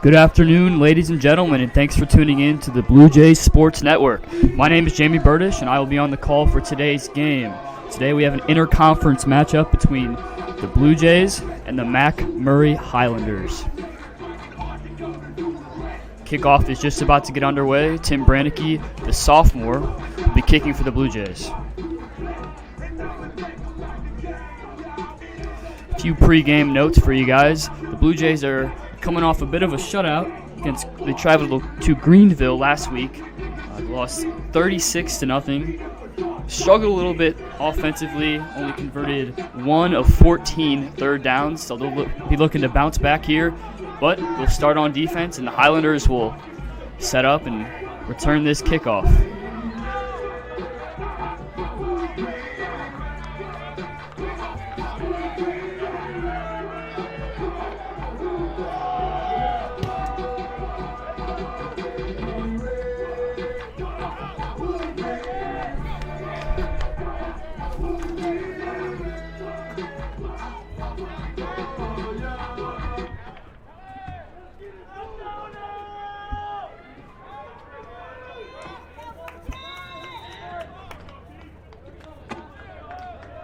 Good afternoon, ladies and gentlemen, and thanks for tuning in to the Blue Jays Sports Network. My name is Jamie Burdish, and I will be on the call for today's game. Today we have an interconference matchup between the Blue Jays and the MacMurray Highlanders. Kickoff is just about to get underway. Tim Brannicky, the sophomore, will be kicking for the Blue Jays. A few pregame notes for you guys. The Blue Jays are coming off a bit of a shutout. They traveled to Greenville last week. Lost 36-0. Struggled a little bit offensively. Only converted 1 of 14 third downs. So they'll be looking to bounce back here. But we'll start on defense, and the Highlanders will set up and return this kickoff.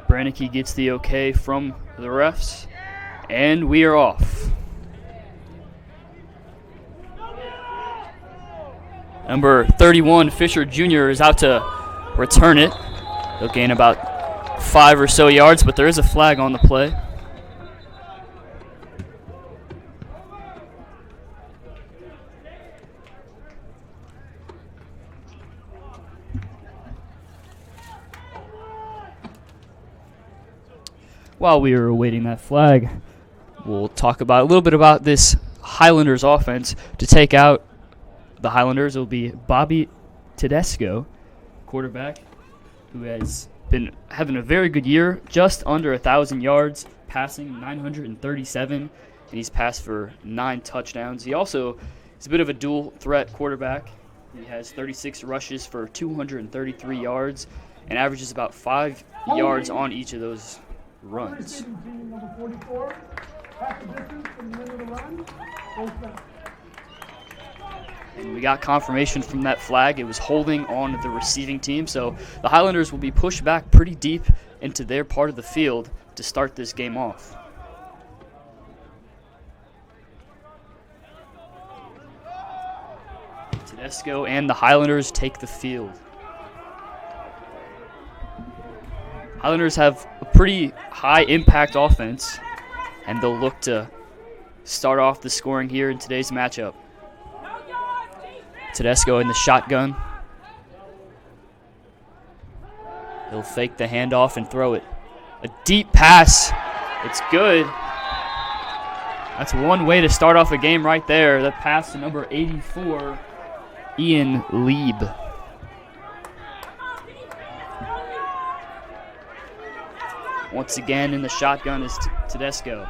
Brannicky gets the okay from the refs, and we are off. Number 31, Fisher Jr. is out to return it. They'll gain about 5 or so yards, but there is a flag on the play. While we are awaiting that flag, we'll talk about a little bit about this Highlanders offense. To take out the Highlanders, it will be Bobby Tedesco, quarterback, who has been having a very good year, just under 1,000 yards, passing 937, and he's passed for 9 touchdowns. He also is a bit of a dual threat quarterback. He has 36 rushes for 233 yards and averages about 5 yards on each of those runs. And we got confirmation from that flag. It was holding on the receiving team, so the Highlanders will be pushed back pretty deep into their part of the field to start this game off. Tedesco and the Highlanders take the field. Highlanders have a pretty high impact offense, and they'll look to start off the scoring here in today's matchup. Tedesco in the shotgun. He'll fake the handoff and throw it. A deep pass. It's good. That's one way to start off a game right there. The pass to number 84, Ian Lieb. Once again in the shotgun is Tedesco.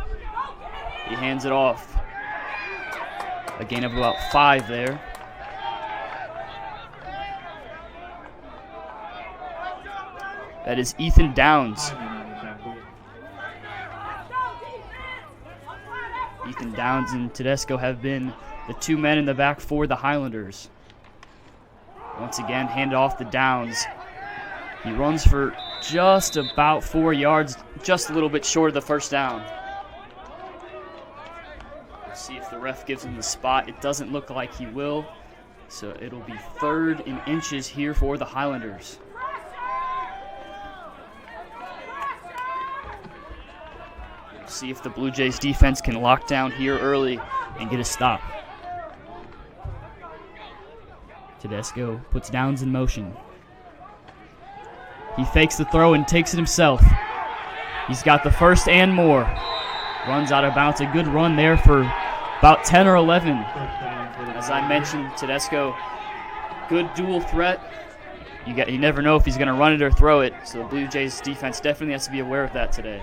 He hands it off. A gain of about 5 there. That is Ethan Downs. Ethan Downs and Tedesco have been the 2 men in the back for the Highlanders. Once again, handed off to Downs. He runs for just about 4 yards, just a little bit short of the first down. Let's see if the ref gives him the spot. It doesn't look like he will, so it'll be 3rd and inches here for the Highlanders. We'll see if the Blue Jays defense can lock down here early and get a stop. Tedesco puts Downs in motion. He fakes the throw and takes it himself. He's got the first and more. Runs out of bounds. A good run there for about 10 or 11. As I mentioned, Tedesco, good dual threat. You never know if he's going to run it or throw it. So the Blue Jays defense definitely has to be aware of that today.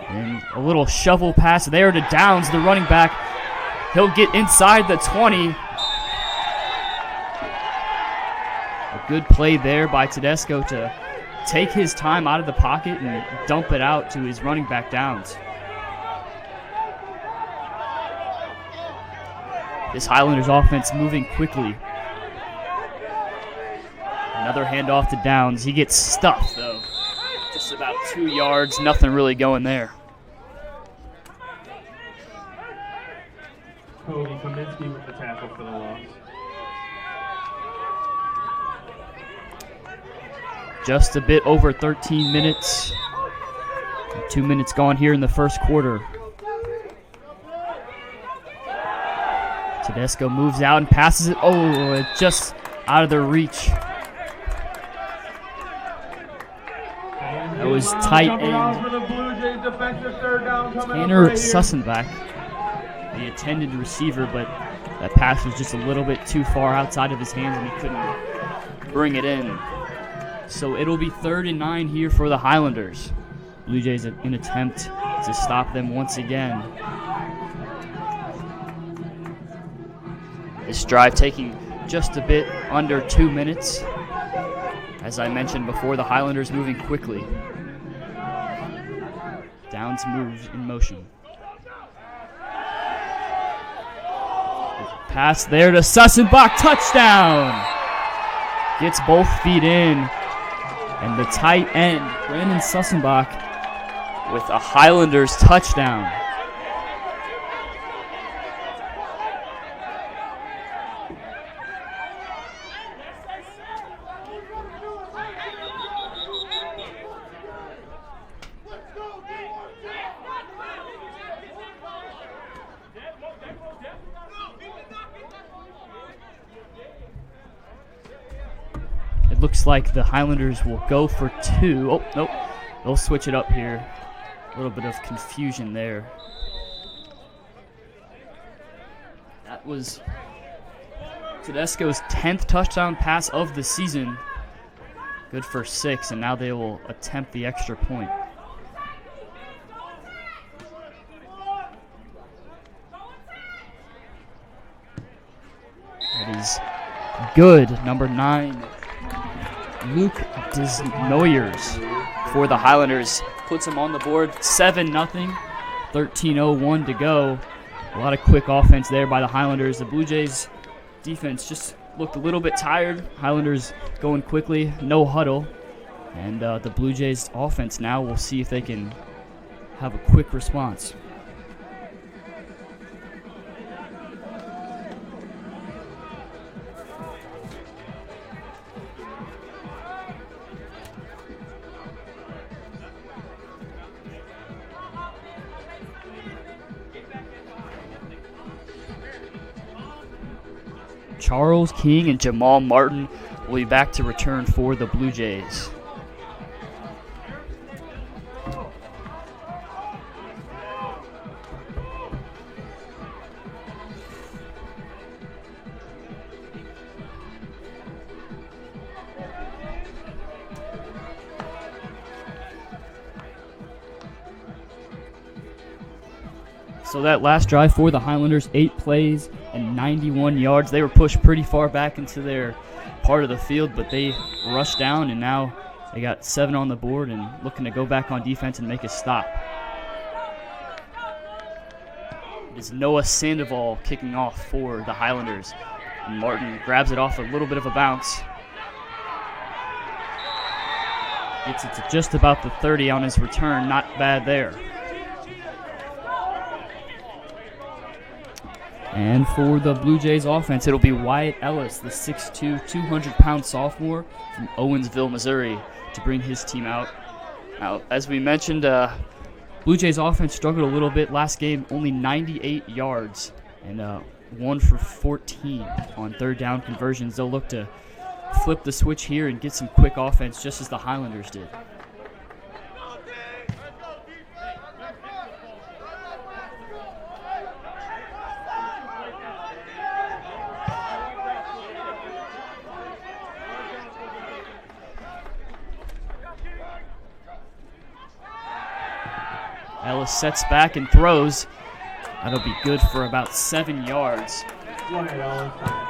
And a little shovel pass there to Downs, the running back. He'll get inside the 20. A good play there by Tedesco to take his time out of the pocket and dump it out to his running back Downs. This Highlanders offense moving quickly. Another handoff to Downs. He gets stuffed, though. Just about 2 yards. Nothing really going there. Cody Kaminsky with the tackle for the loss. Just a bit over 13 minutes. 2 minutes gone here in the first quarter. Tedesco moves out and passes it. Oh, it's just out of their reach. That was tight end. Tanner Sussenbach, the intended receiver, but that pass was just a little bit too far outside of his hands and he couldn't bring it in. So it'll be 3rd and 9 here for the Highlanders. Blue Jays in attempt to stop them once again. This drive taking just a bit under 2 minutes. As I mentioned before, the Highlanders moving quickly. Downs moves in motion. Pass there to Sussenbach, touchdown! Gets both feet in. And the tight end, Brandon Sussenbach, with a Highlanders touchdown. It looks like the Highlanders will go for 2. Oh, nope. They'll switch it up here. A little bit of confusion there. That was Tedesco's 10th touchdown pass of the season. Good for 6, and now they will attempt the extra point. That is good. Number 9. Luke Desnoyers for the Highlanders puts him on the board 7-0, 13:01 to go. A lot of quick offense there by the Highlanders. The Blue Jays defense just looked a little bit tired. Highlanders going quickly, no huddle. And the Blue Jays offense now, we'll see if they can have a quick response. Charles King and Jamal Martin will be back to return for the Blue Jays. So that last drive for the Highlanders, 8 plays and 91 yards. They were pushed pretty far back into their part of the field, but they rushed down, and now they got 7 on the board and looking to go back on defense and make a stop. It is Noah Sandoval kicking off for the Highlanders. And Martin grabs it off a little bit of a bounce. Gets it to just about the 30 on his return. Not bad there. And for the Blue Jays offense, it'll be Wyatt Ellis, the 6'2", 200-pound sophomore from Owensville, Missouri, to bring his team out. Now, as we mentioned, Blue Jays offense struggled a little bit last game, only 98 yards and 1 for 14 on third down conversions. They'll look to flip the switch here and get some quick offense just as the Highlanders did. Ellis sets back and throws. That'll be good for about 7 yards. Ellis, 8-yard pass.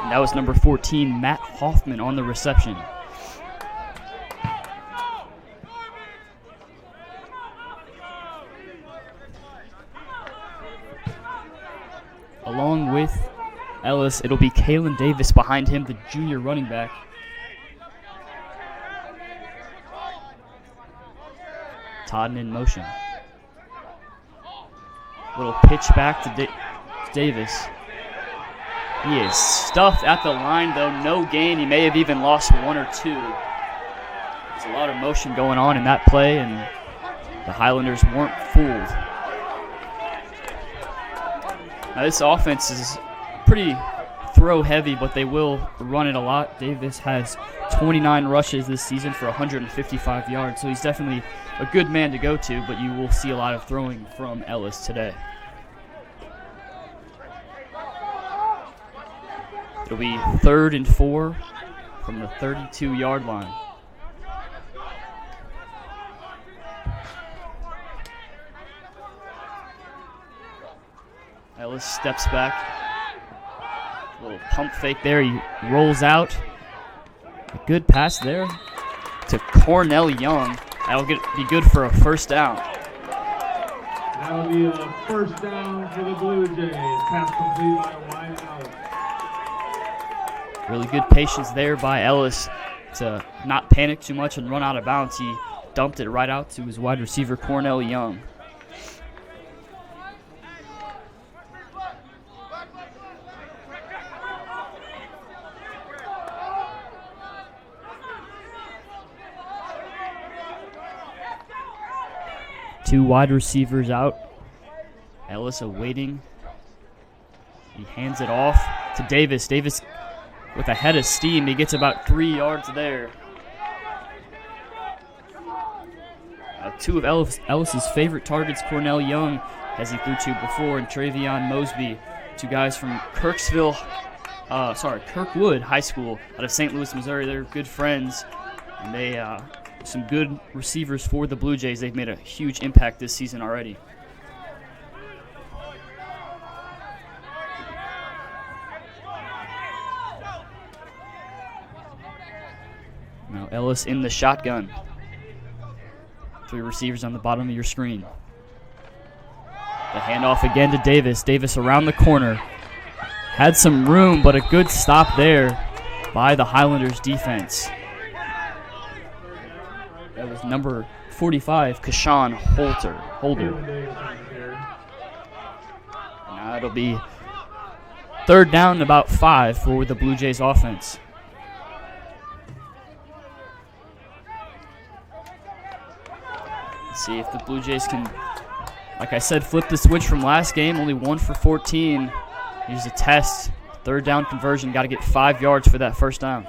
And that was number 14, Matt Hoffman, on the reception. Along with Ellis, it'll be Kalen Davis behind him, the junior running back. Todd in motion. Little pitch back to Davis. He is stuffed at the line, though. No gain. He may have even lost 1 or 2. There's a lot of motion going on in that play, and the Highlanders weren't fooled. Now, this offense is pretty throw heavy, but they will run it a lot. Davis has 29 rushes this season for 155 yards, so he's definitely a good man to go to, but you will see a lot of throwing from Ellis today. It'll be 3rd and 4 from the 32-yard line. Ellis steps back. A little pump fake there. He rolls out. A good pass there to Cornell Young. That'll be good for a first down. That'll be a first down for the Blue Jays. Pass complete by Wyatt Ellis. Really good patience there by Ellis to not panic too much and run out of bounds. He dumped it right out to his wide receiver, Cornell Young. Two wide receivers out. Ellis awaiting. He hands it off to Davis. Davis with a head of steam. He gets about 3 yards there. Two of Ellis's favorite targets, Cornell Young, as he threw to before, and Travion Mosby, two guys from Kirkwood High School out of St. Louis, Missouri. They're good friends, and they some good receivers for the Blue Jays. They've made a huge impact this season already. Now Ellis in the shotgun. 3 receivers on the bottom of your screen. The handoff again to Davis. Davis around the corner. Had some room, but a good stop there by the Highlanders defense. That was number 45, Kashawn Holder. Now it'll be 3rd down and about 5 for the Blue Jays offense. Let's see if the Blue Jays can, like I said, flip the switch from last game. Only 1 for 14. Here's a test. 3rd down conversion. Got to get 5 yards for that first down.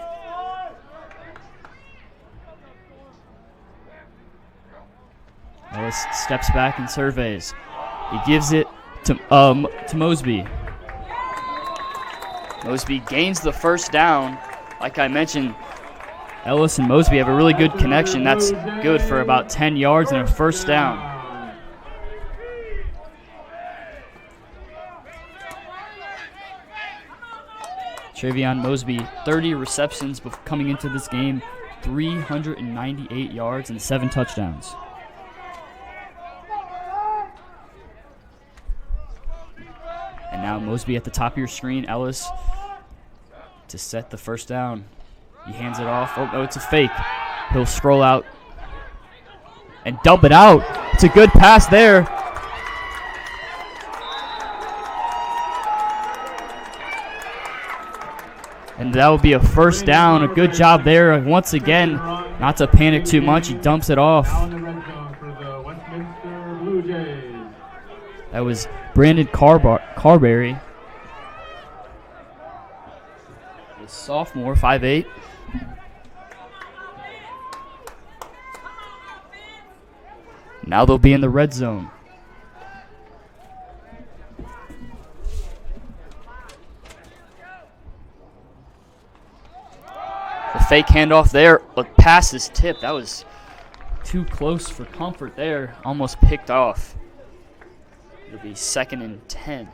Ellis steps back and surveys. He gives it to Mosby. Mosby gains the first down. Like I mentioned, Ellis and Mosby have a really good connection. That's good for about 10 yards and a first down. Travion Mosby, 30 receptions coming into this game, 398 yards and 7 touchdowns. And now Mosby at the top of your screen. Ellis to set the first down. He hands it off. Oh, no, it's a fake. He'll scroll out and dump it out. It's a good pass there. And that will be a first down. A good job there. Once again, not to panic too much. He dumps it off. That was Brandon Carberry. The sophomore, 5'8". Now they'll be in the red zone. The fake handoff there. The pass is tipped. That was too close for comfort there. Almost picked off. It'll be 2nd and 10.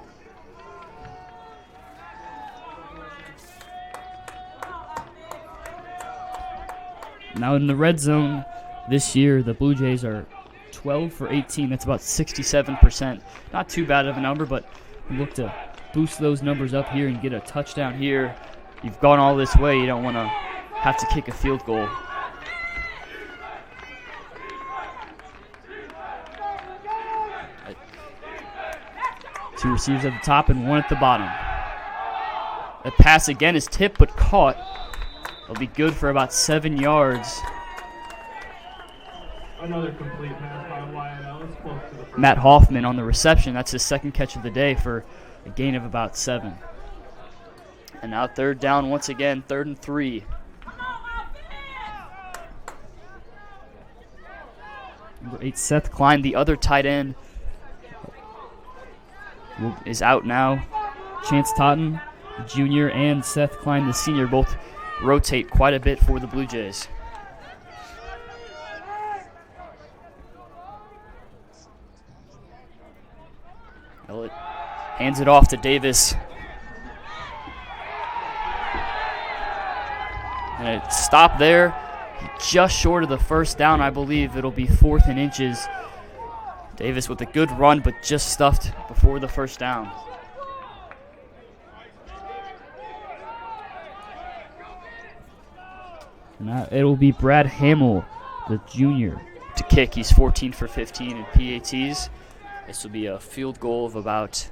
Now in the red zone this year, the Blue Jays are 12 for 18. That's about 67%. Not too bad of a number, but we look to boost those numbers up here and get a touchdown here. You've gone all this way. You don't want to have to kick a field goal. Two receivers at the top and one at the bottom. The pass again is tipped but caught. It'll be good for about 7 yards. Another complete pass by Wyatt Ellis, close to the first. Matt Hoffman on the reception. That's his 2nd catch of the day for a gain of about 7. And now 3rd down once again, 3rd and 3. Number 8, Seth Klein, the other tight end, is out now. Chance Totten, the junior, and Seth Klein, the senior, both rotate quite a bit for the Blue Jays. Elliott hands it off to Davis. And it stopped there, just short of the 1st down, I believe. It'll be 4th and inches. Davis with a good run, but just stuffed before the 1st down. Now it'll be Brad Hamill, the junior, to kick. He's 14 for 15 in PATs. This will be a field goal of about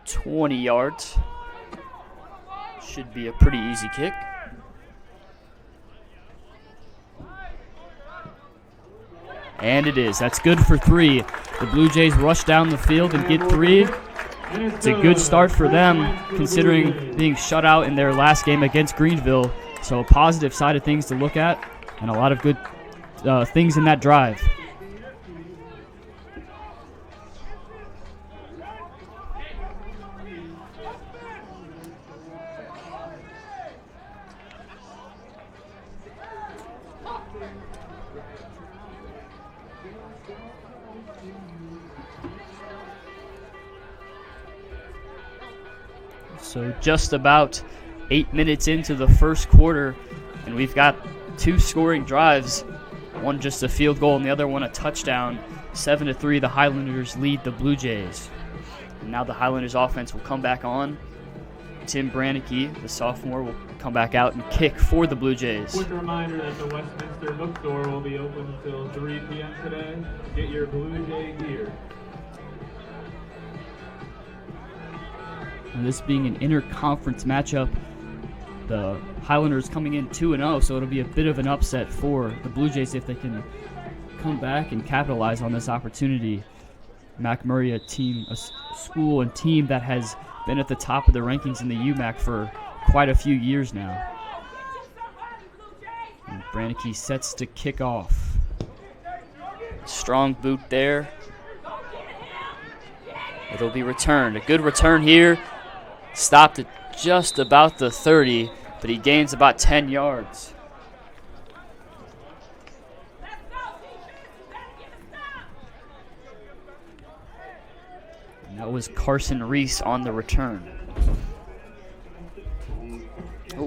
20 yards. Should be a pretty easy kick. And it is. That's good for 3. The Blue Jays rush down the field and get 3. It's a good start for them, considering being shut out in their last game against Greenville. So a positive side of things to look at, and a lot of good things in that drive. So just about 8 minutes into the 1st quarter, and we've got 2 scoring drives, one just a field goal and the other one a touchdown. 7-3, the Highlanders lead the Blue Jays. And now the Highlanders offense will come back on. Tim Brannicky, the sophomore, will come back out and kick for the Blue Jays. Quick reminder that the Westminster bookstore will be open until 3 p.m. today. Get your Blue Jay gear. And this being an inter-conference matchup, the Highlanders coming in 2-0, so it'll be a bit of an upset for the Blue Jays if they can come back and capitalize on this opportunity. MacMurray, a school and team that has been at the top of the rankings in the UMAC for quite a few years now. And Brannicky sets to kick off. Strong boot there. It'll be returned. A good return here. Stopped at just about the 30, but he gains about 10 yards. And that was Carson Reese on the return.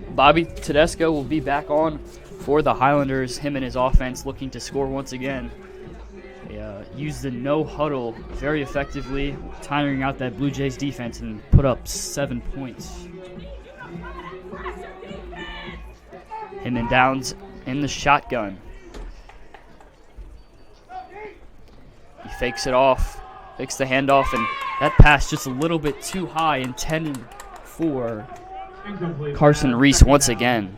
Bobby Tedesco will be back on for the Highlanders. Him and his offense looking to score once again. They used the no huddle very effectively, tiring out that Blue Jays defense and put up 7 points. Him and Downs in the shotgun. He fakes it off, fakes the handoff, and that pass just a little bit too high, intended for Carson Reese once again.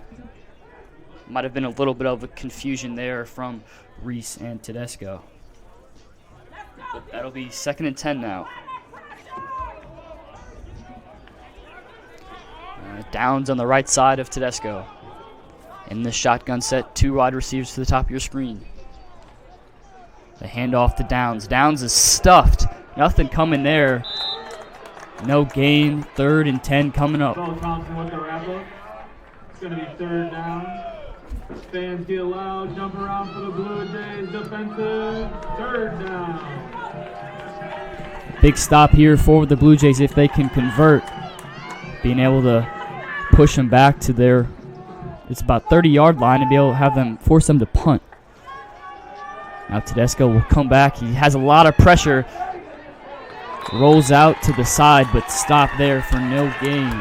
Might have been a little bit of a confusion there from Reese and Tedesco. But that'll be 2nd and 10 now. Downs on the right side of Tedesco. In the shotgun set, 2 wide receivers to the top of your screen. The handoff to Downs. Downs is stuffed. Nothing coming there. No gain. 3rd and 10 coming up. Thompson with the wrap-up. It's going to be 3rd down. Fans get loud, jump around for the Blue Jays. Defensive, third down. Big stop here for the Blue Jays if they can convert. Being able to push them back to their, it's about 30-yard line, and be able to have them, force them to punt. Now Tedesco will come back. He has a lot of pressure. Rolls out to the side, but stop there for no gain.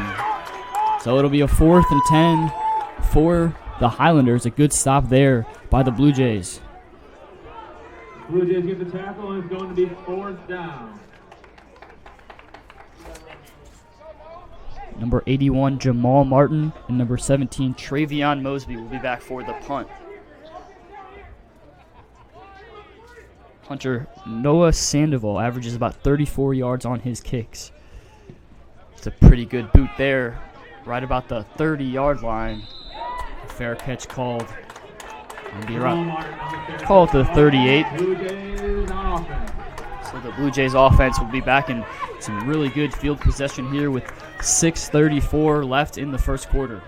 So it'll be a 4th and 10 for the Highlanders. A good stop there by the Blue Jays. Blue Jays get the tackle, and it's going to be 4th down. Number 81, Jamal Martin, and number 17, Travion Mosby will be back for the punt. Punter Noah Sandoval averages about 34 yards on his kicks. It's a pretty good boot there, right about the 30-yard line. A fair catch called. Be right. Call it to the 38. So the Blue Jays offense will be back in some really good field possession here with 6:34 left in the first quarter.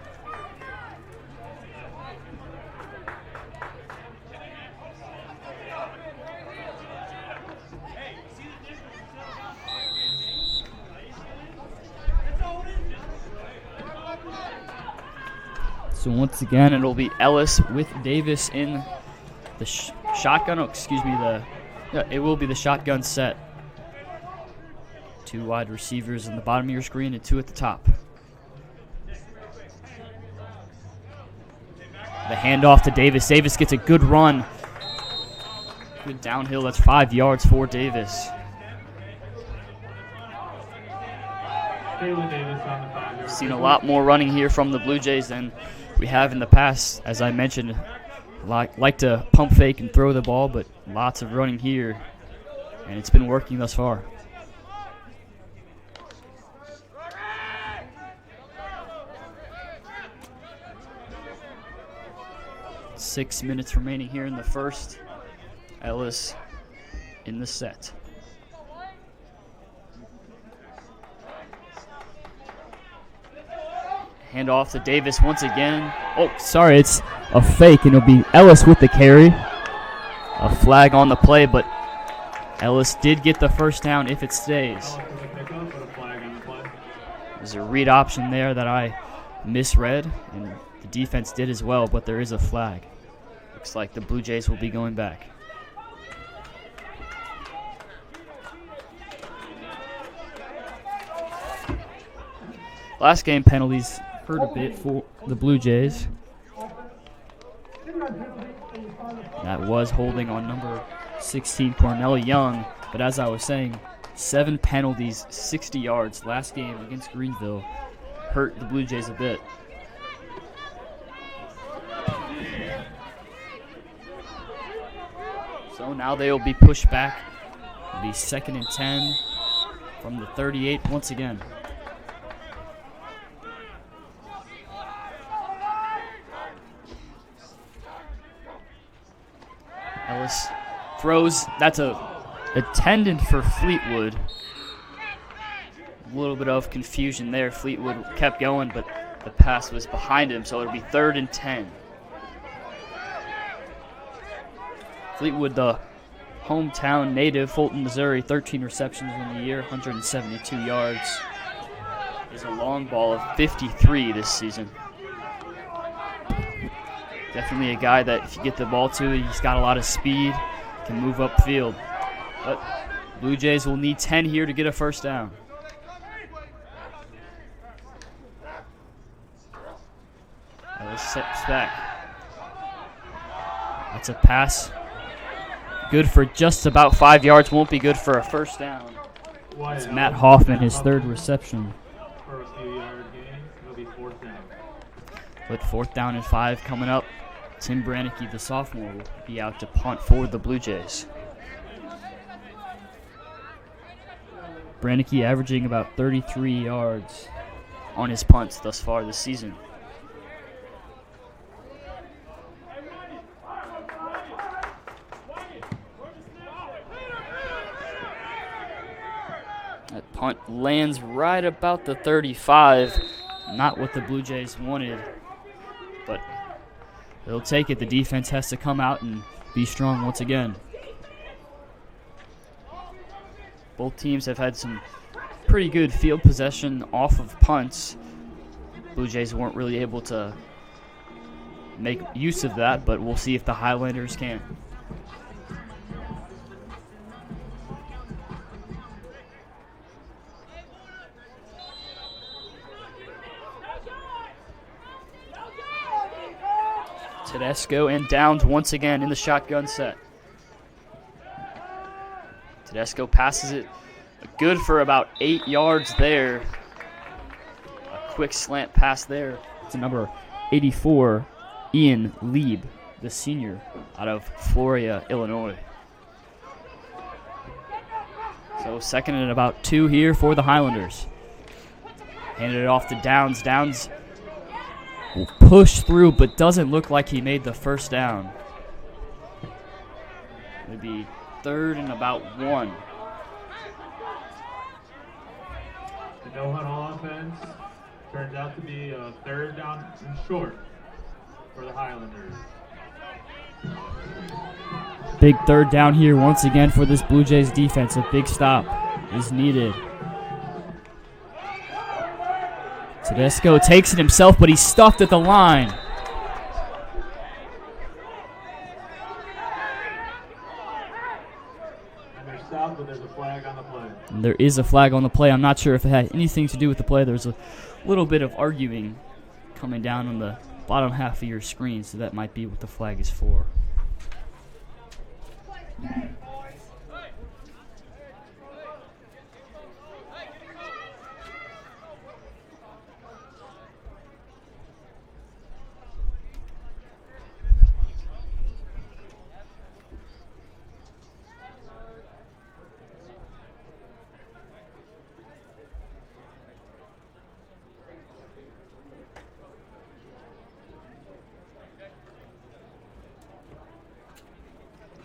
So once again, it'll be Ellis with Davis in the shotgun. Oh, excuse me. It will be the shotgun set. 2 wide receivers in the bottom of your screen and 2 at the top. The handoff to Davis. Davis gets a good run. Good downhill. That's 5 yards for Davis. Seen a lot more running here from the Blue Jays than we have in the past. As I mentioned, like to pump fake and throw the ball, but lots of running here, and it's been working thus far. Six minutes remaining here in the first. Ellis in the set. Hand off to Davis once again. Oh, sorry, it's a fake, and it'll be Ellis with the carry. A flag on the play, but Ellis did get the first down if it stays. There's a read option there that I misread, and the defense did as well, but there is a flag. Looks like the Blue Jays will be going back. Last game penalties hurt a bit for the Blue Jays. That was holding on number 16, Cornell Young. But as I was saying, 7 penalties, 60 yards last game against Greenville hurt the Blue Jays a bit. So now they will be pushed back. It'll be 2nd and 10 from the 38 once again. Ellis throws. That's a intended for Fleetwood. A little bit of confusion there. Fleetwood kept going, but the pass was behind him, so it'll be 3rd and 10. Fleetwood, the hometown native, Fulton, Missouri, 13 receptions in the year, 172 yards. Is a long ball of 53 this season. Definitely a guy that if you get the ball to, he's got a lot of speed, can move upfield. But Blue Jays will need 10 here to get a first down. Ellis steps back. That's a pass. Good for just about 5 yards. Won't be good for a first down. It's Matt Hoffman, his 3rd reception. With 4th down and 5 coming up, Tim Brannicky, the sophomore, will be out to punt for the Blue Jays. Brannicky averaging about 33 yards on his punts thus far this season. That punt lands right about the 35. Not what the Blue Jays wanted, but They'll take it. The defense has to come out and be strong once again. Both teams have had some pretty good field possession off of punts. Blue Jays weren't really able to make use of that, but we'll see if the Highlanders can. Tedesco and Downs once again in the shotgun set. Tedesco passes it good for about 8 yards there. A quick slant pass there to number 84, Ian Lieb, the senior out of Floria, Illinois. So 2nd and about 2 here for the Highlanders. Handed it off to Downs. Downs will push through, but doesn't look like he made the first down. It'll be 3rd and about 1. The no-huddle offense turns out to be a 3rd down and short for the Highlanders. Big 3rd down here once again for this Blue Jays defense. A big stop is needed. Tedesco takes it himself, but he's stuffed at the line. And they're stopped, but there's a flag on the play. And there is a flag on the play. I'm not sure if it had anything to do with the play. There's a little bit of arguing coming down on the bottom half of your screen, so that might be what the flag is for.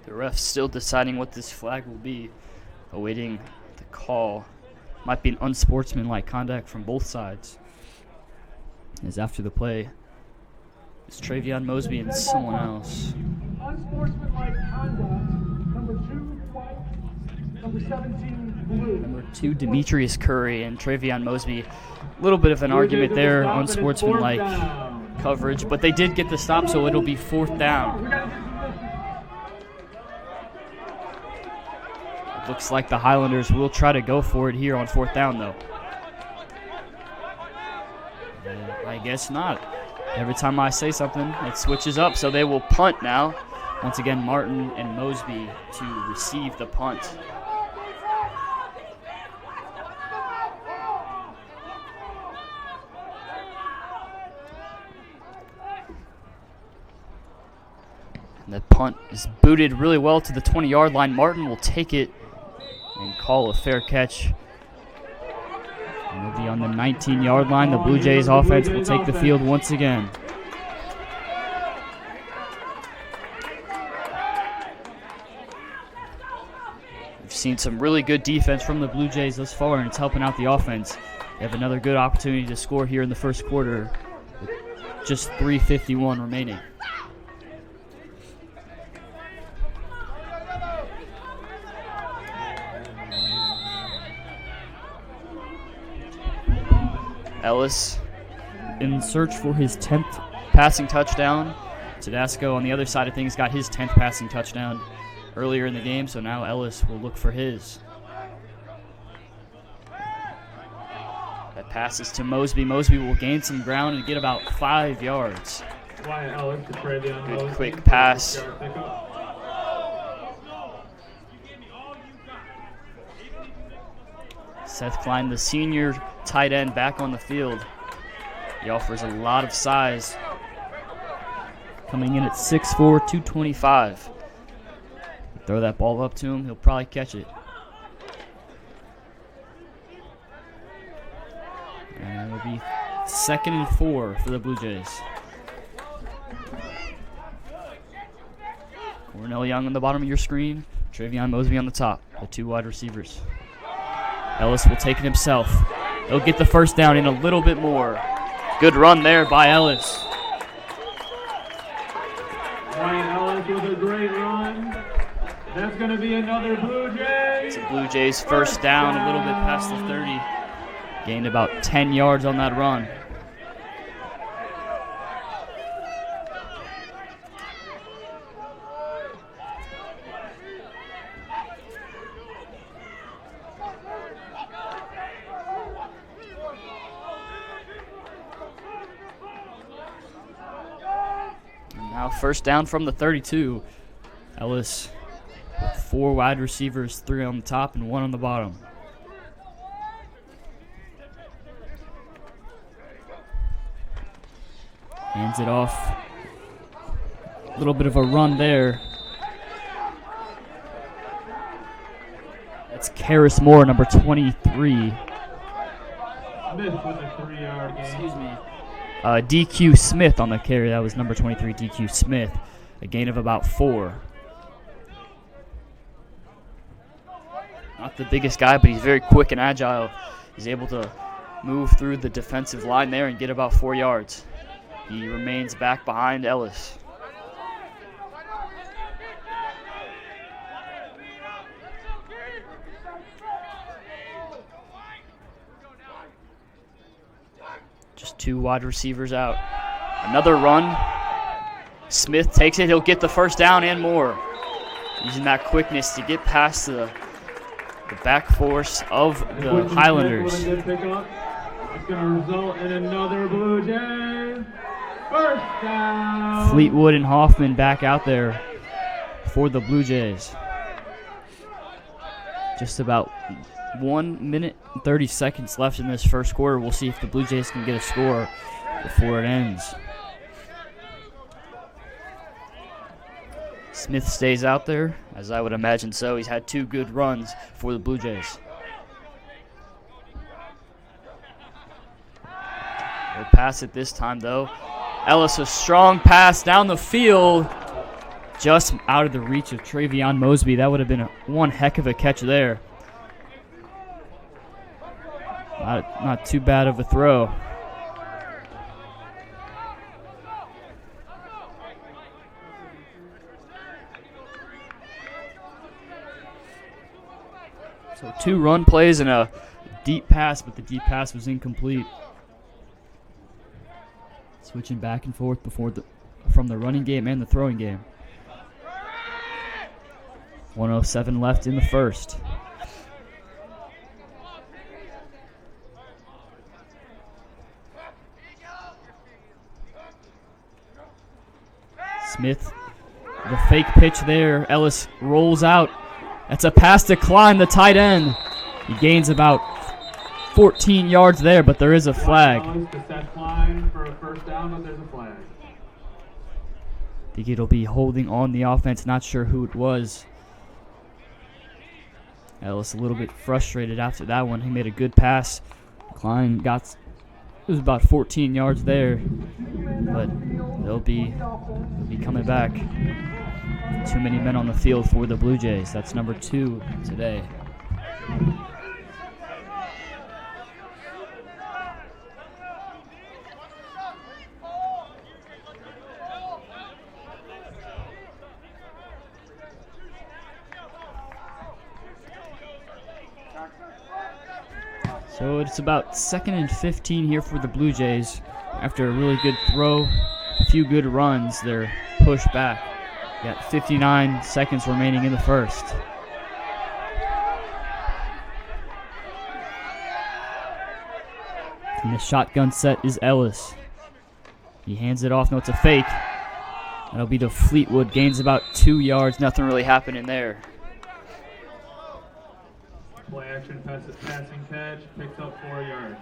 The ref's still deciding what this flag will be, awaiting the call. Might be an unsportsmanlike conduct from both sides. As after the play, it's Travion Mosby and someone else. Unsportsmanlike conduct, number 2, white, number 17, blue. Number 2, Demetrius Curry and Travion Mosby. A little bit of an argument there, unsportsmanlike coverage, but they did get the stop, so it'll be 4th down. Looks like the Highlanders will try to go for it here on 4th down, though. I guess not. Every time I say something, it switches up, so they will punt now. Once again, Martin and Mosby to receive the punt. And the punt is booted really well to the 20-yard line. Martin will take it and call a fair catch. And we'll be on the 19-yard line. The Blue Jays offense will take the field once again. We've seen some really good defense from the Blue Jays thus far, and it's helping out the offense. They have another good opportunity to score here in the first quarter with just 3:51 remaining. Ellis in search for his 10th passing touchdown. Tedesco on the other side of things got his 10th passing touchdown earlier in the game, so now Ellis will look for his. That passes to Mosby. Mosby will gain some ground and get about 5 yards. Good quick pass. Seth Klein, the senior tight end, back on the field. He offers a lot of size. Coming in at 6'4", 225. Throw that ball up to him, he'll probably catch it. And it'll be 2nd and 4 for the Blue Jays. Cornell Young on the bottom of your screen. Travion Mosby on the top, the 2 wide receivers. Ellis will take it himself. He'll get the first down in a little bit more. Good run there by Ellis. with a great run. That's going to be another Blue Jay. It's a Blue Jays first down, a little bit past the 30. Gained about 10 yards on that run. Now first down from the 32. Ellis with 4 wide receivers, 3 on the top and 1 on the bottom. Hands it off. A little bit of a run there. That's Karis Moore, number 23. Smith with a 3-yard gain. Excuse me. DQ Smith on the carry. That was number 23, DQ Smith. A gain of about 4. Not the biggest guy, but he's very quick and agile. He's able to move through the defensive line there and get about 4 yards. He remains back behind Ellis. Just 2 wide receivers out. Another run. Smith takes it. He'll get the first down and more. Using that quickness to get past the back force of the Highlanders. It's going to result in another Blue Jay. First down. Fleetwood and Hoffman back out there for the Blue Jays. Just about 1 minute and 30 seconds left in this first quarter. We'll see if the Blue Jays can get a score before it ends. Smith stays out there, as I would imagine so. He's had 2 good runs for the Blue Jays. They'll pass it this time, though. Ellis, a strong pass down the field, just out of the reach of Travion Mosby. That would have been one heck of a catch there. Not too bad of a throw. So 2 run plays and a deep pass, but the deep pass was incomplete. Switching back and forth from the running game and the throwing game. 1:07 left in the first. Smith, the fake pitch there. Ellis rolls out. That's a pass to Klein, the tight end. He gains about 14 yards there, but there is a flag. I think it'll be holding on the offense. Not sure who it was. Ellis a little bit frustrated after that one. He made a good pass. Klein it was about 14 yards there, but they'll be coming back. Too many men on the field for the Blue Jays. That's number 2 today. So it's about 2nd and 15 here for the Blue Jays. After a really good throw, a few good runs, they're pushed back. Got 59 seconds remaining in the first. And the shotgun set is Ellis. He hands it off. No, it's a fake. That'll be to Fleetwood. Gains about 2 yards. Nothing really happening there. Play action passing catch. Picks up 4 yards.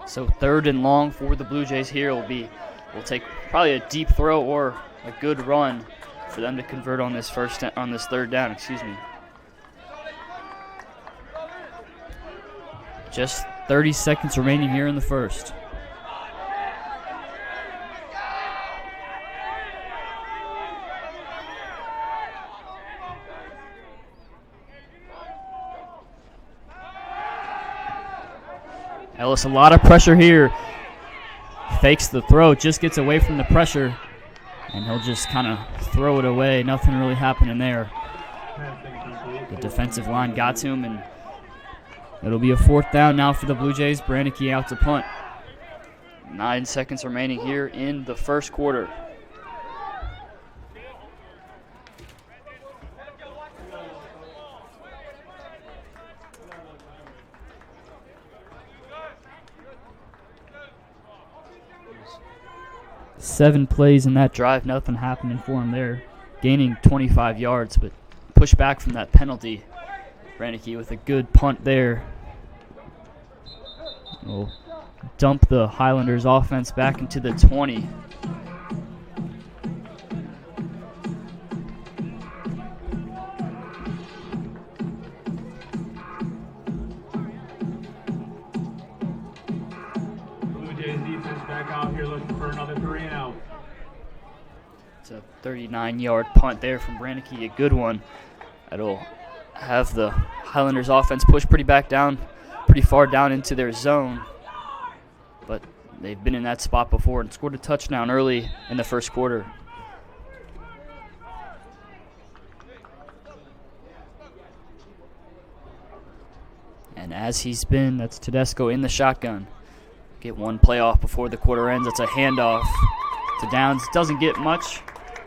So 3rd and long for the Blue Jays here will take probably a deep throw or a good run for them to convert on this 3rd down, excuse me. Just 30 seconds remaining here in the first. Ellis, a lot of pressure here. fakes the throw, just gets away from the pressure, and he'll just kind of throw it away. Nothing really happening there. The defensive line got to him, and it'll be a 4th down now for the Blue Jays. Brannicky out to punt. 9 seconds remaining here in the first quarter. Seven plays in that drive, nothing happening for him there. Gaining 25 yards, but pushed back from that penalty. Brannicky with a good punt there. Will dump the Highlanders offense back into the 20. Blue Jays defense back out here looking for another 3 and out. It's a 39-yard punt there from Brannicky, a good one. That'll have the Highlanders offense push pretty far down into their zone. But they've been in that spot before and scored a touchdown early in the first quarter. And as he's been, that's Tedesco in the shotgun. Get one play off before the quarter ends. It's a handoff to Downs. Doesn't get much.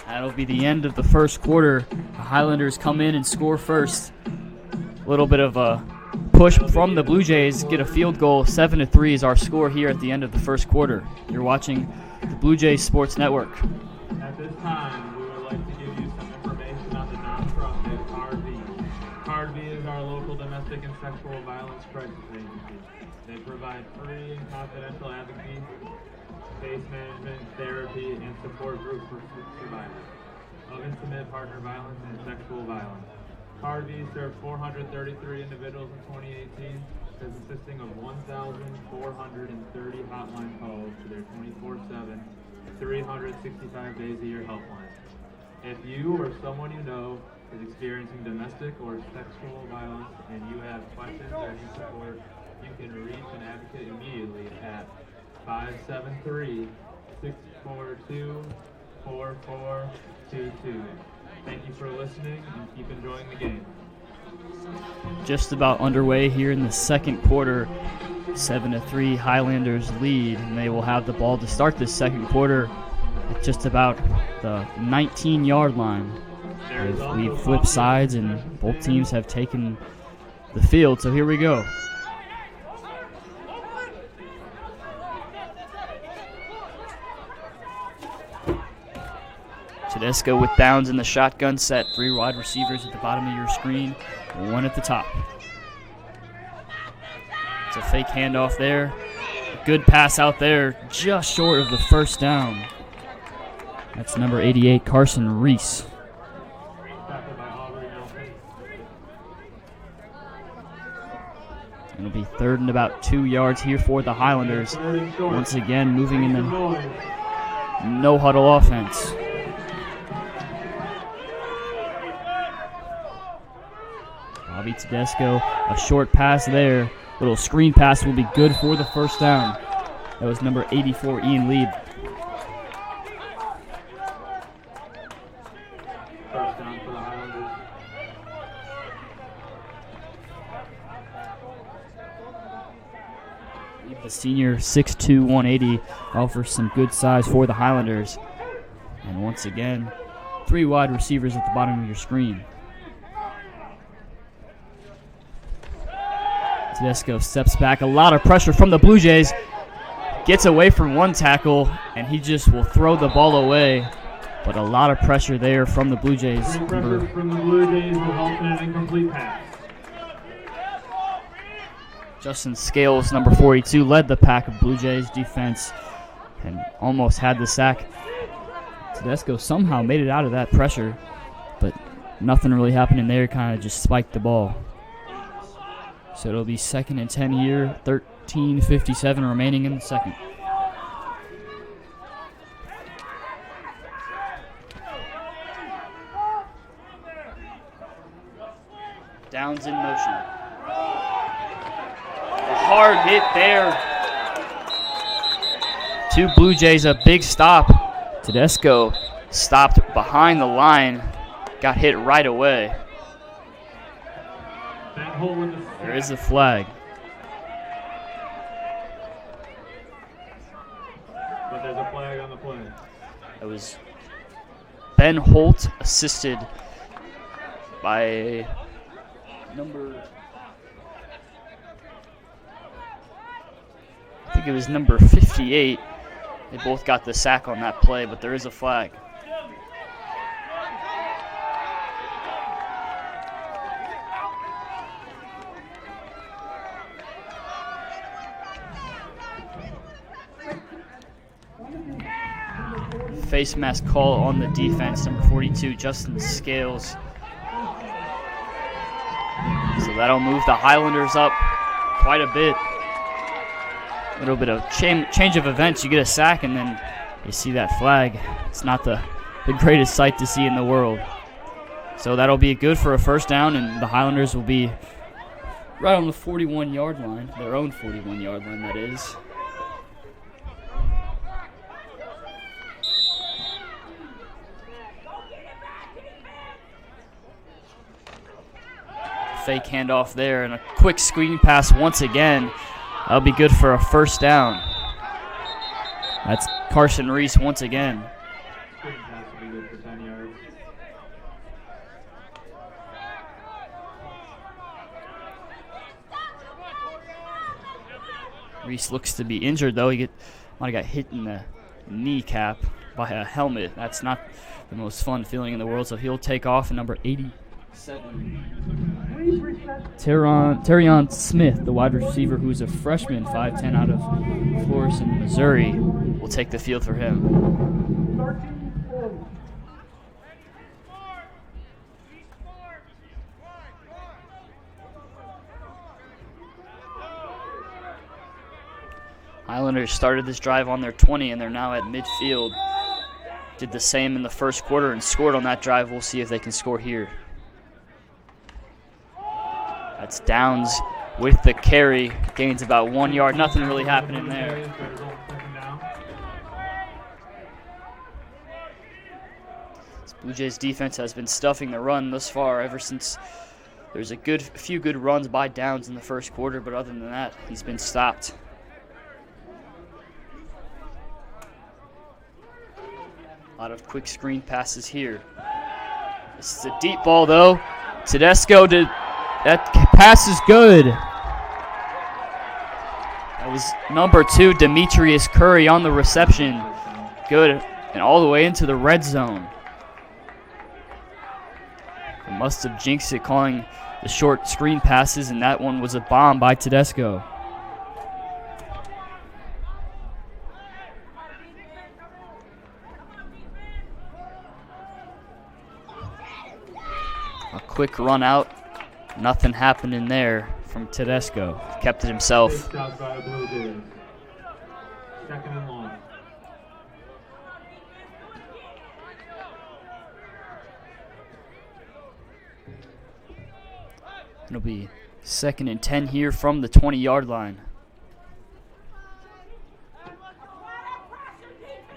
That'll be the end of the first quarter. The Highlanders come in and score first. A little bit of a push from the Blue Jays, get a field goal. 7-3 is our score here at the end of the first quarter. You're watching the Blue Jays Sports Network. At this time, we would like to give you some information on the nonprofit CARV. CARV is our local domestic and sexual violence crisis agency. They provide free and confidential advocacy, case management, therapy, and support groups for survivors of intimate partner violence and sexual violence. CARV served 433 individuals in 2018, consisting of 1,430 hotline calls to their 24/7, 365 days a year helpline. If you or someone you know is experiencing domestic or sexual violence and you have questions or need support, you can reach an advocate immediately at 573-642-4422. Thank you for listening and keep enjoying the game. Just about underway here in the second quarter. 7-3 Highlanders lead, and they will have the ball to start this second quarter at just about the 19-yard line. We've flipped sides and both teams have taken the field, so here we go. Tedesco with Downs in the shotgun set. 3 wide receivers at the bottom of your screen, 1 at the top. It's a fake handoff there. A good pass out there, just short of the first down. That's number 88, Carson Reese. It'll be 3rd and about 2 yards here for the Highlanders. Once again, moving in the no-huddle offense. Bobby Tedesco, a short pass there. Little screen pass will be good for the first down. That was number 84, Ian Lieb. First down for the Highlanders. The senior 6'2", 180 offers some good size for the Highlanders. And once again, 3 wide receivers at the bottom of your screen. Tedesco steps back. A lot of pressure from the Blue Jays. Gets away from one tackle, and he just will throw the ball away. But a lot of pressure there from the Blue Jays. Pressure from the Blue Jays will result in an incomplete pass. Justin Scales, number 42, led the pack of Blue Jays defense and almost had the sack. Tedesco somehow made it out of that pressure, but nothing really happening there. Kind of just spiked the ball. So it'll be 2nd and 10 here, 13:57 remaining in the second. Downs in motion. A hard hit there Two Blue Jays, a big stop. Tedesco stopped behind the line, got hit right away. There is a flag. But there's a flag on the play. It was Ben Holt, assisted by number, I think it was number 58. They both got the sack on that play, but there is a flag. Face mask call on the defense, number 42, Justin Scales. So that'll move the Highlanders up quite a bit. A little bit of change of events. You get a sack and then you see that flag. It's not the greatest sight to see in the world. So that'll be good for a first down, and the Highlanders will be right on the 41-yard line, their own 41-yard line, that is. Fake handoff there, and a quick screen pass once again. That'll be good for a first down. That's Carson Reese once again. Screen pass will be good for 10 yards. Reese looks to be injured, though. He might have got hit in the kneecap by a helmet. That's not the most fun feeling in the world, so he'll take off at number 87. Terrion Smith, the wide receiver who's a freshman, 5'10", out of Florissant, Missouri, will take the field for him. 13-40. Highlanders started this drive on their 20, and they're now at midfield. Did the same in the first quarter and scored on that drive. We'll see if they can score here. That's Downs with the carry. Gains about 1 yard. Nothing really happening there. This Blue Jays defense has been stuffing the run thus far ever since there's a few good runs by Downs in the first quarter, but other than that, he's been stopped. A lot of quick screen passes here. This is a deep ball, though. Tedesco did. That pass is good. That was number 2, Demetrius Curry, on the reception. Good, and all the way into the red zone. They must have jinxed it calling the short screen passes, and that one was a bomb by Tedesco. A quick run out. Nothing happening there from Tedesco. Kept it himself. Second and long. It'll be 2nd and 10 here from the 20-yard line.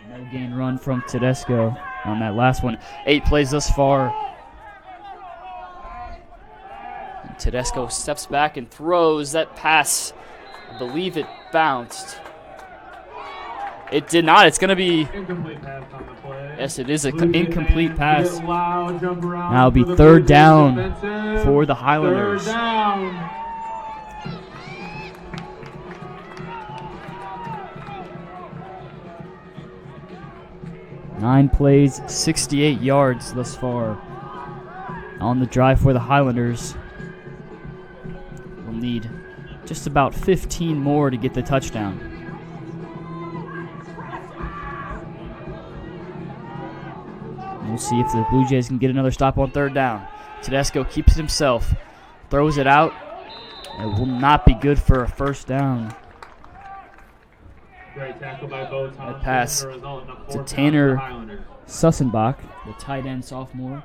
No gain run from Tedesco on that last one. 8 plays thus far. Tedesco steps back and throws that pass. I believe it bounced. It did not. It's going to be... Incomplete pass on the play. Yes, it is an incomplete pass. Now Now it'll be 3rd down for the Highlanders. 3rd down. Nine plays, 68 yards thus far on the drive for the Highlanders. We'll need just about 15 more to get the touchdown. We'll see if the Blue Jays can get another stop on 3rd down. Tedesco keeps it himself, throws it out. It will not be good for a 1st down. Great tackle by Bo Thompson. That pass to result in a 4th to down Tanner for the Highlanders. Sussenbach, the tight end sophomore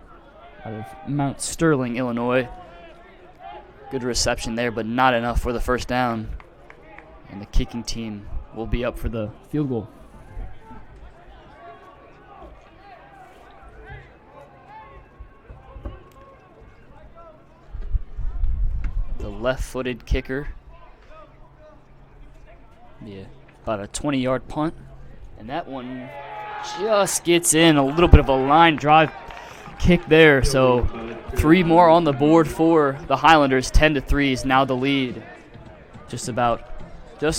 out of Mount Sterling, Illinois. Good reception there, but not enough for the 1st down. And the kicking team will be up for the field goal. left-footed kicker. Yeah, about a 20-yard punt. And that one just gets in. A little bit of a line drive kick there. So 3 more on the board for the Highlanders. 10-3 is now the lead. Just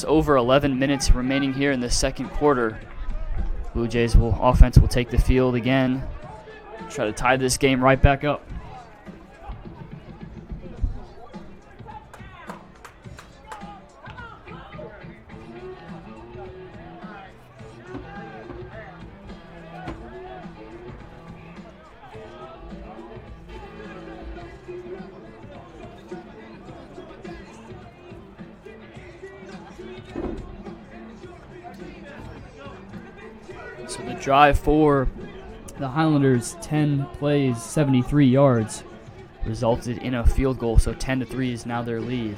over 11 minutes remaining here in the second quarter. Blue Jays offense will take the field again. Try to tie this game right back up. So the drive for the Highlanders, 10 plays, 73 yards, resulted in a field goal. So 10-3 is now their lead.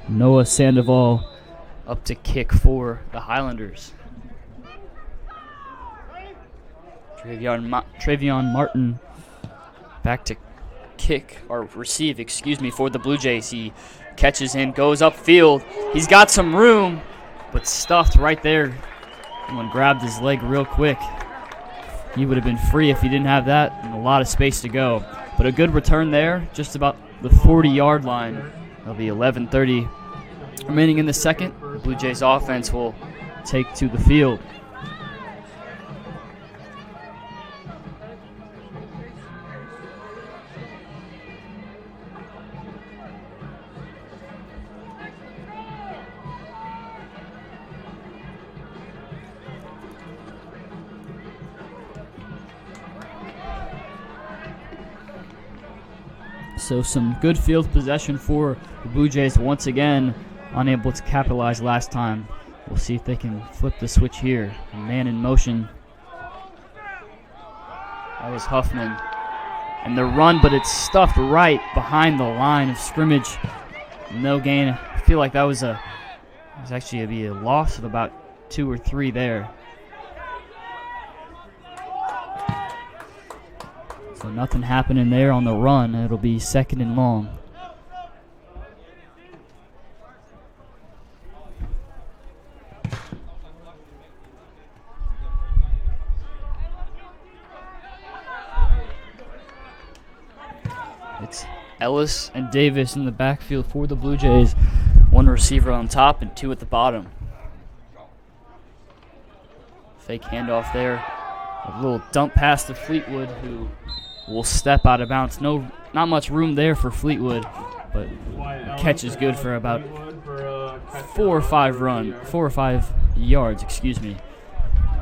Noah Sandoval up to kick for the Highlanders. Travion Martin back to kick, or receive, for the Blue Jays. He catches in, goes upfield. He's got some room, but stuffed right there. Someone grabbed his leg real quick. He would have been free if he didn't have that, and a lot of space to go. But a good return there, just about the 40-yard line. It'll be 11:30 remaining in the second. The Blue Jays offense will take to the field. So some good field possession for the Blue Jays once again. Unable to capitalize last time. We'll see if they can flip the switch here. A man in motion. That was Huffman. And the run, but it's stuffed right behind the line of scrimmage. No gain. I feel like that was actually going to be a loss of about 2 or 3 there. So nothing happening there on the run. It'll be 2nd and long. It's Ellis and Davis in the backfield for the Blue Jays. 1 receiver on top and 2 at the bottom. Fake handoff there. A little dump pass to Fleetwood, who will step out of bounds. Not much room there for Fleetwood, but catch is good for about 4 or 5 yards, It'll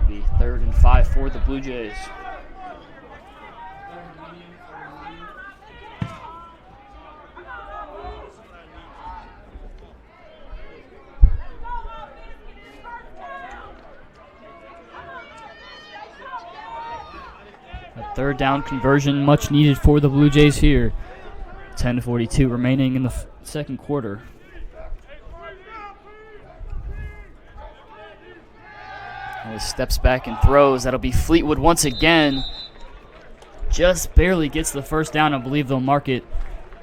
be 3rd and 5 for the Blue Jays. A 3rd down conversion, much needed for the Blue Jays here. 10:42 remaining in the second quarter. He steps back and throws. That'll be Fleetwood once again. Just barely gets the 1st down. I believe they'll mark it.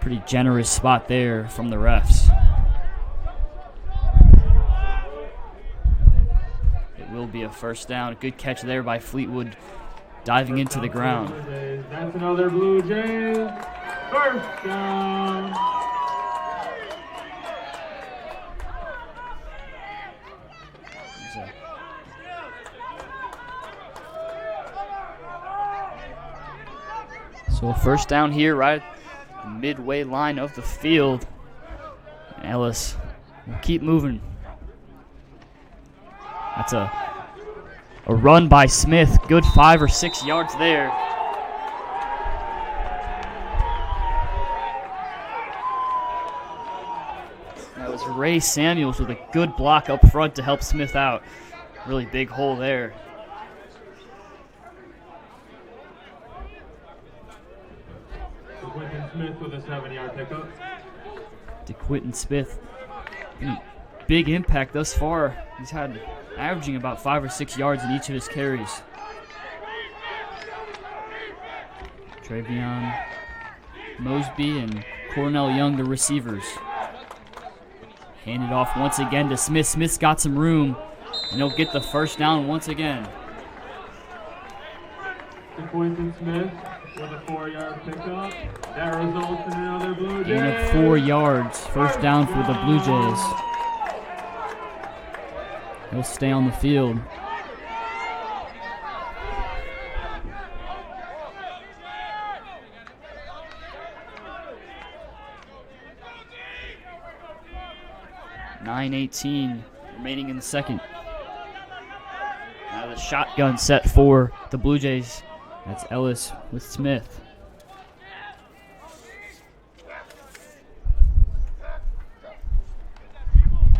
Pretty generous spot there from the refs. It will be a 1st down. Good catch there by Fleetwood, diving into the ground. That's another Blue Jays 1st down. So a 1st down here, right at the midway line of the field. Ellis will keep moving. That's a run by Smith. Good 5 or 6 yards there. That was Ray Samuels with a good block up front to help Smith out. Really big hole there. Quentin Smith with a 7-yard pickup. DeQuinton Smith, big impact thus far. He's had averaging about 5 or 6 yards in each of his carries. Travion Mosby and Cornell Young, the receivers. Handed off once again to Smith. Smith's got some room, and he'll get the first down once again. Quentin Smith with a 4-yard pickup. That results in another Blue Jays. Gain of 4 yards. First down for the Blue Jays. He'll stay on the field. .9:18 remaining in the second. Now the shotgun set for the Blue Jays. That's Ellis with Smith.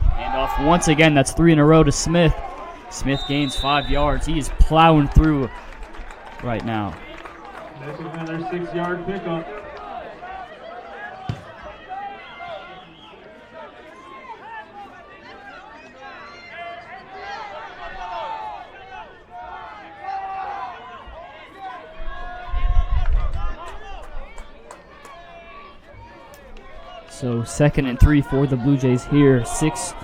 Handoff once again. That's 3 in a row to Smith. Smith gains 5 yards. He is plowing through right now. That's another 6-yard pickup. So 2nd and 3 for the Blue Jays here. 6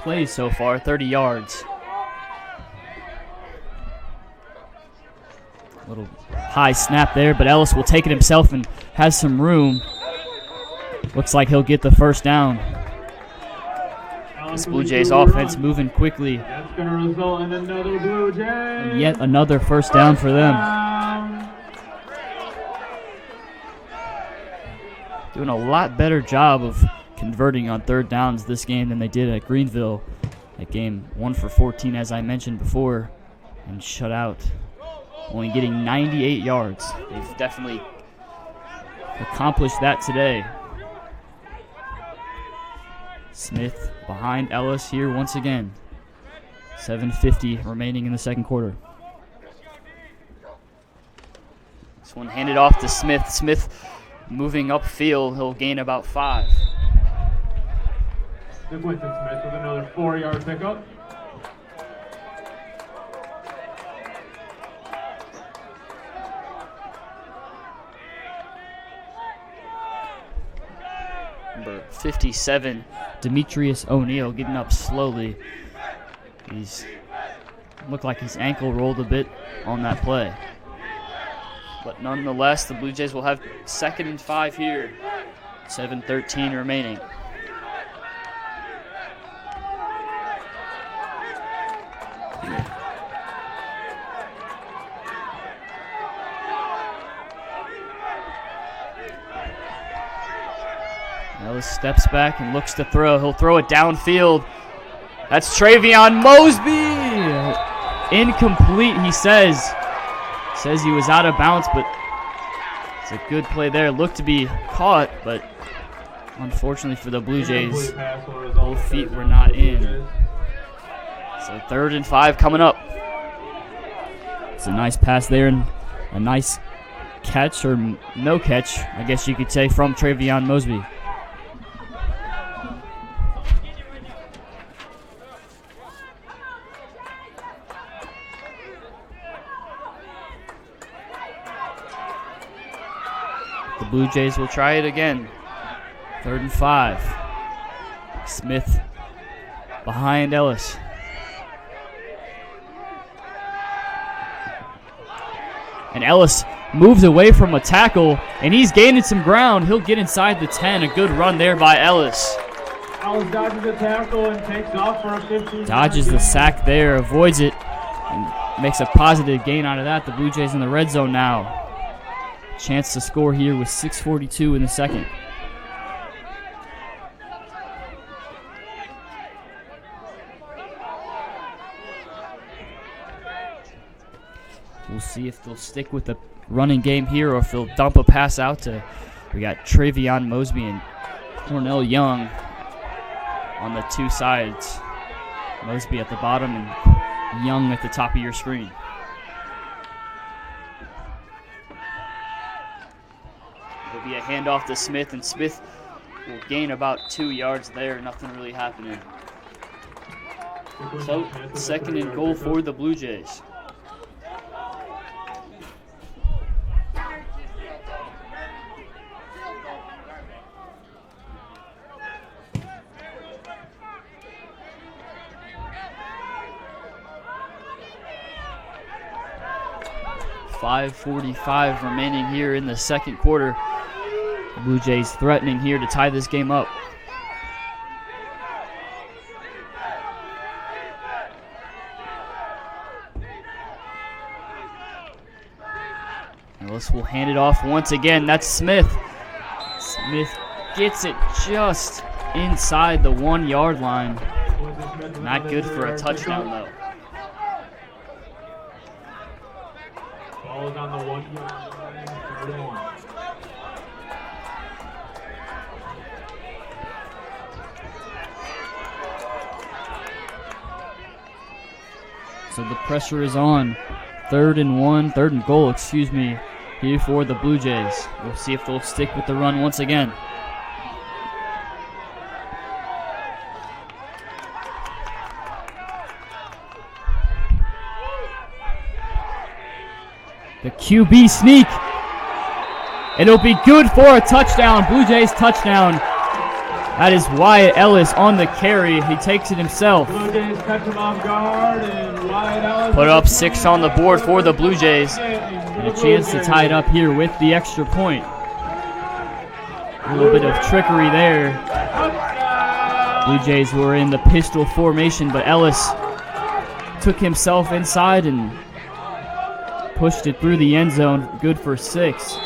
plays so far, 30 yards. Little high snap there, but Ellis will take it himself and has some room. Looks like he'll get the first down. This Blue Jays offense moving quickly. That's going to result in another Blue Jays. And yet another first down for them. Doing a lot better job of converting on 3rd downs this game than they did at Greenville. That game 1 for 14, as I mentioned before, and shut out. Only getting 98 yards. They've definitely accomplished that today. Smith behind Ellis here once again. 7:50 remaining in the second quarter. This one handed off to Smith. Smith moving upfield, he'll gain about 5. Quentin Smith with another 4-yard pickup. Number 57, Demetrius O'Neal, getting up slowly. He's looked like his ankle rolled a bit on that play. But nonetheless, the Blue Jays will have 2nd and 5 here. 7:13 remaining. Ellis steps back and looks to throw. He'll throw it downfield. That's Travion Mosby. Incomplete, he says. Says he was out of bounds, but it's a good play there. Looked to be caught, but unfortunately for the Blue Jays, both feet were not in. So 3rd and 5 coming up. It's a nice pass there and a nice catch, or no catch, I guess you could say, from Travion Mosby. The Blue Jays will try it again. 3rd and 5. Smith behind Ellis. And Ellis moves away from a tackle, and he's gaining some ground. He'll get inside the 10. A good run there by Ellis. Ellis dodges the tackle and takes off for a 15. Dodges the sack there, avoids it, and makes a positive gain out of that. The Blue Jays in the red zone now. Chance to score here with 6:42 in the second. We'll see if they'll stick with the running game here or if they'll dump a pass out to, we got Travion Mosby and Cornell Young on the 2 sides. Mosby at the bottom and Young at the top of your screen. It'll be a handoff to Smith, and Smith will gain about 2 yards there. Nothing really happening. So, 2nd and goal for the Blue Jays. .5:45 remaining here in the second quarter. Blue Jays threatening here to tie this game up. Ellis will hand it off once again. That's Smith. Smith gets it just inside the 1 yard line. Not good for a touchdown though. Ball is on the 1 yard line, 3rd and 1. So the pressure is on. 3rd and goal, excuse me, here for the Blue Jays. We'll see if they'll stick with the run once again. The QB sneak. It'll be good for a touchdown. Blue Jays touchdown. That is Wyatt Ellis on the carry. He takes it himself. Blue Jays catch him off guard, and Wyatt Ellis Put up 6 on the board for the Blue Jays. And a chance to tie it up here with the extra point. A little bit of trickery there. Blue Jays were in the pistol formation, but Ellis took himself inside and pushed it through the end zone. Good for 6.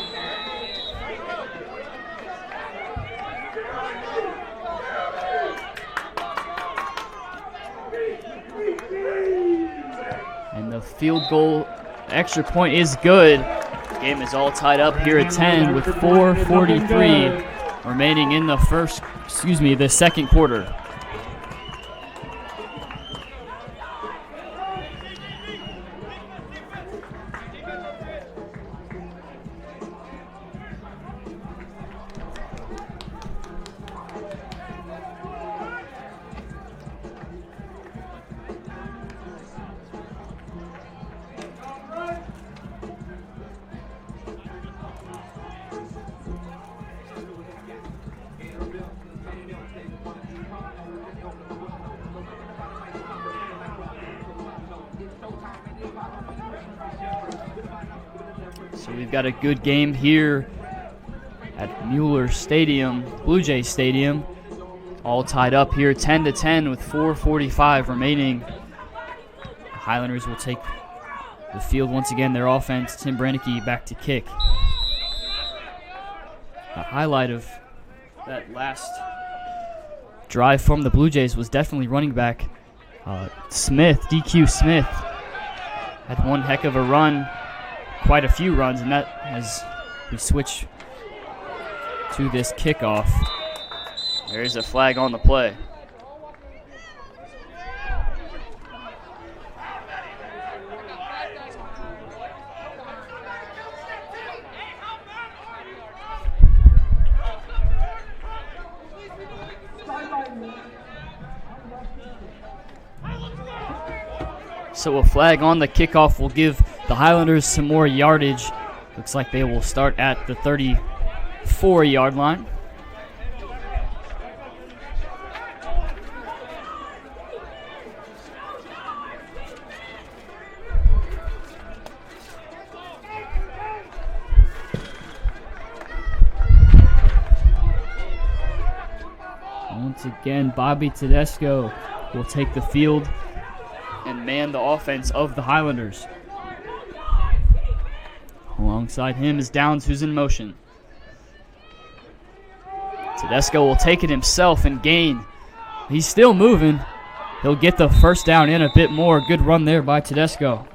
And the field goal extra point is good. Game is all tied up here at 10 with 4:43 remaining in the second quarter. So we've got a good game here at Mueller Stadium, Blue Jay Stadium. All tied up here 10-10 with 4:45 remaining. The Highlanders will take the field once again. Their offense, Tim Brannicky back to kick. The highlight of that last drive from the Blue Jays was definitely running back Smith, DQ Smith. Had one heck of a run, quite a few runs, and that as we switch to this kickoff. There's a flag on the play. So a flag on the kickoff will give the Highlanders some more yardage. Looks like they will start at the 34-yard line. Once again, Bobby Tedesco will take the field and man the offense of the Highlanders. Alongside him is Downs, who's in motion. Tedesco will take it himself and gain. He's still moving. He'll get the first down in a bit more. Good run there by Tedesco.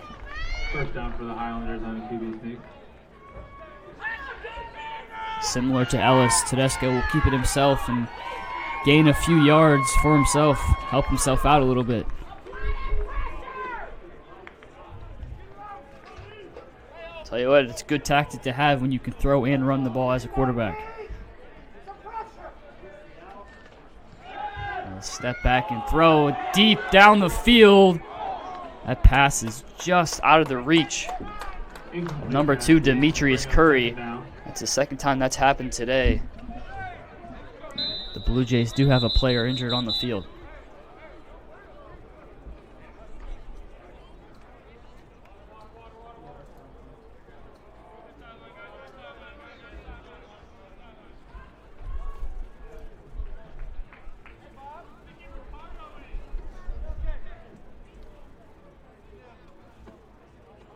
First down for the Highlanders on a QB sneak. Similar to Ellis, Tedesco will keep it himself and gain a few yards for himself, help himself out a little bit. Tell you what, it's a good tactic to have when you can throw and run the ball as a quarterback. Step back and throw deep down the field. That pass is just out of the reach of number 2, Demetrius Curry. That's the second time that's happened today. The Blue Jays do have a player injured on the field.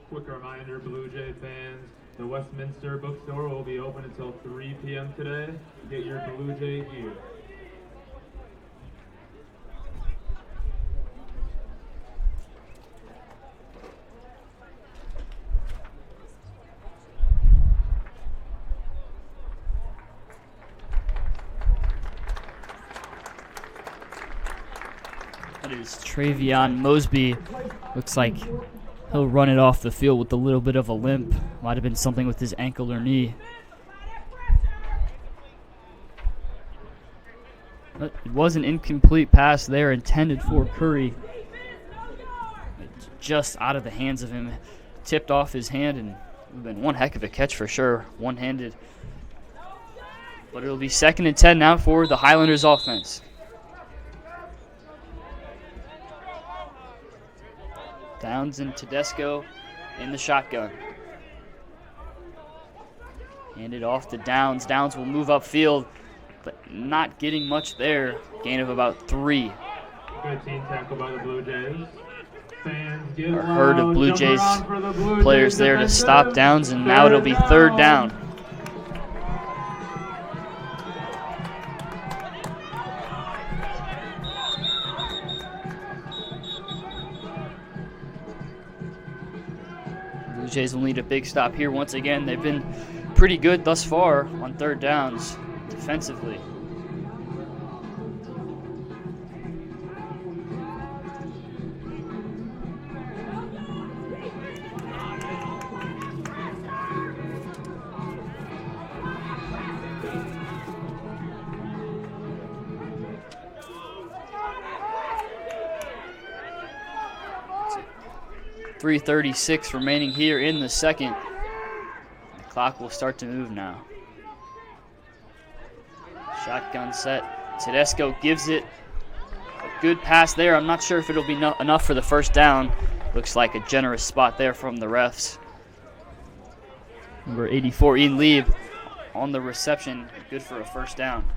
Quick reminder, Blue Jay fans, the Westminster bookstore will be open until 3 p.m. today. Get your Blue Jay gear. That is Travion Mosby. Looks like he'll run it off the field with a little bit of a limp. Might have been something with his ankle or knee. But it was an incomplete pass there intended for Curry. It's just out of the hands of him. Tipped off his hand, and it would have been one heck of a catch for sure, one-handed. But it'll be 2nd and 10 now for the Highlanders offense. Downs and Tedesco in the shotgun. Handed off to Downs. Downs will move upfield, but not getting much there. Gain of about 3. Good team tackle by the Blue Jays. Fans get A herd of Blue jump Jays around for the Blue players Jays there to defensive. stop Downs, and now it'll be 3rd down. Blue Jays will need a big stop here once again. They've been pretty good thus far on 3rd downs defensively. .336 remaining here in the second. The clock will start to move now. Shotgun set. Tedesco gives it a good pass there. I'm not sure if it'll be enough for the 1st down. Looks like a generous spot there from the refs. Number 84, Ian Lieb, on the reception. Good for a 1st down.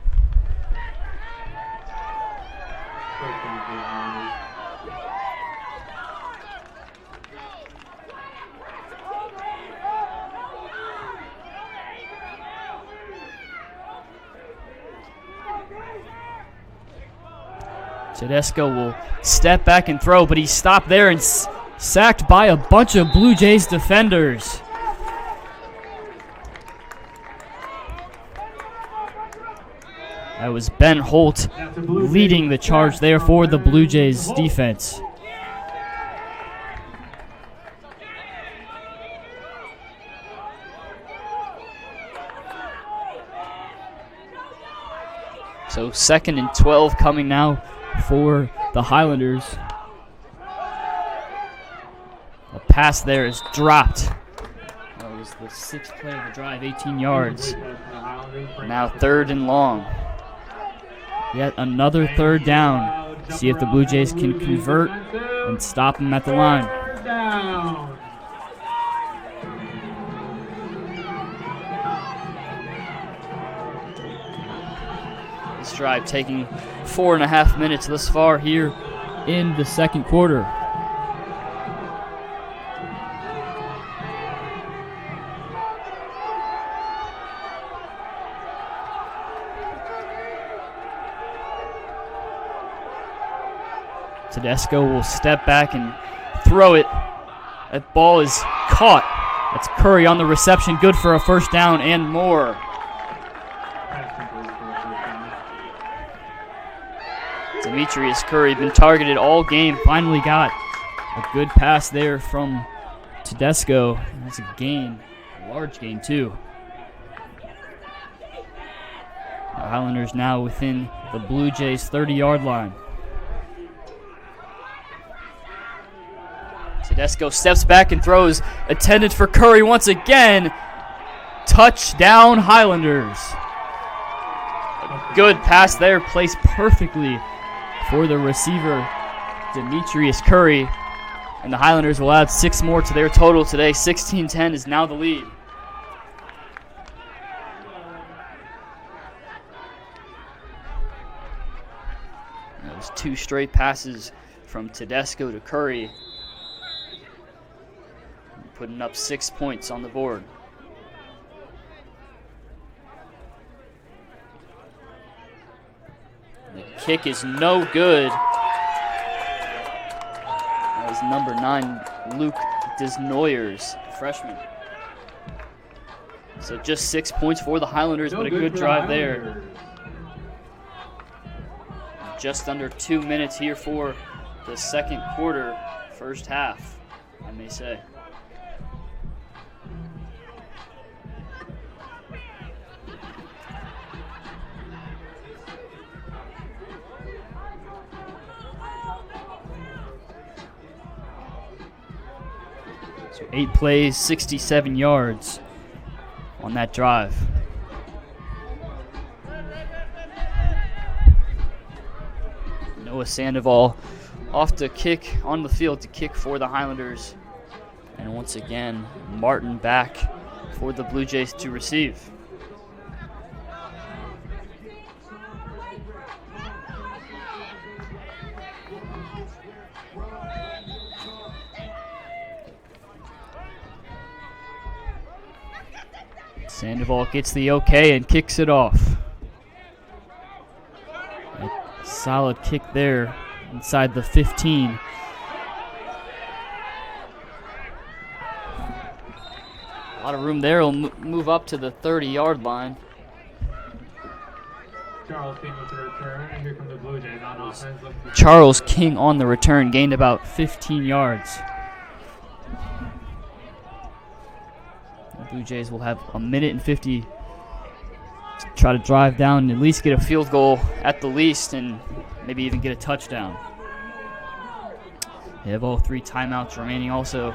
Tedesco will step back and throw, but he's stopped there and sacked by a bunch of Blue Jays defenders. That was Ben Holt leading the charge there for the Blue Jays defense. So 2nd and 12 coming now for the Highlanders. A pass there is dropped. That was the 6th play of the drive, 18 yards. Now 3rd and long. Yet another 3rd down. See if the Blue Jays can convert and stop them at the line. This drive taking 4.5 minutes thus far here in the 2nd quarter. Tedesco will step back and throw it. That ball is caught. That's Curry on the reception. Good for a 1st down and more. Demetrius Curry been targeted all game. Finally got a good pass there from Tedesco, that's a gain, a large gain too. The Highlanders now within the Blue Jays 30-yard line. Tedesco steps back and throws, intended for Curry once again. Touchdown Highlanders. A good pass there, placed perfectly for the receiver, Demetrius Curry. And the Highlanders will add 6 more to their total today. 16-10 is now the lead. Those 2 straight passes from Tedesco to Curry, putting up 6 points on the board. The kick is no good. That was number 9, Luke Desnoyers, freshman. So just 6 points for the Highlanders, but a good drive there. Just under 2 minutes here for the second quarter, first half, I may say. So 8 plays, 67 yards on that drive. Noah Sandoval off to kick on the field to kick for the Highlanders. And once again, Martin back for the Blue Jays to receive. Sandoval gets the okay and kicks it off. A solid kick there inside the 15. A lot of room there. He'll move up to the 30-yard line. Charles King with the return, and here come the Blue Jays on offense. Charles King on the return, gained about 15 yards. The Blue Jays will have a minute and 50 to try to drive down and at least get a field goal at the least and maybe even get a touchdown. They have all 3 timeouts remaining also.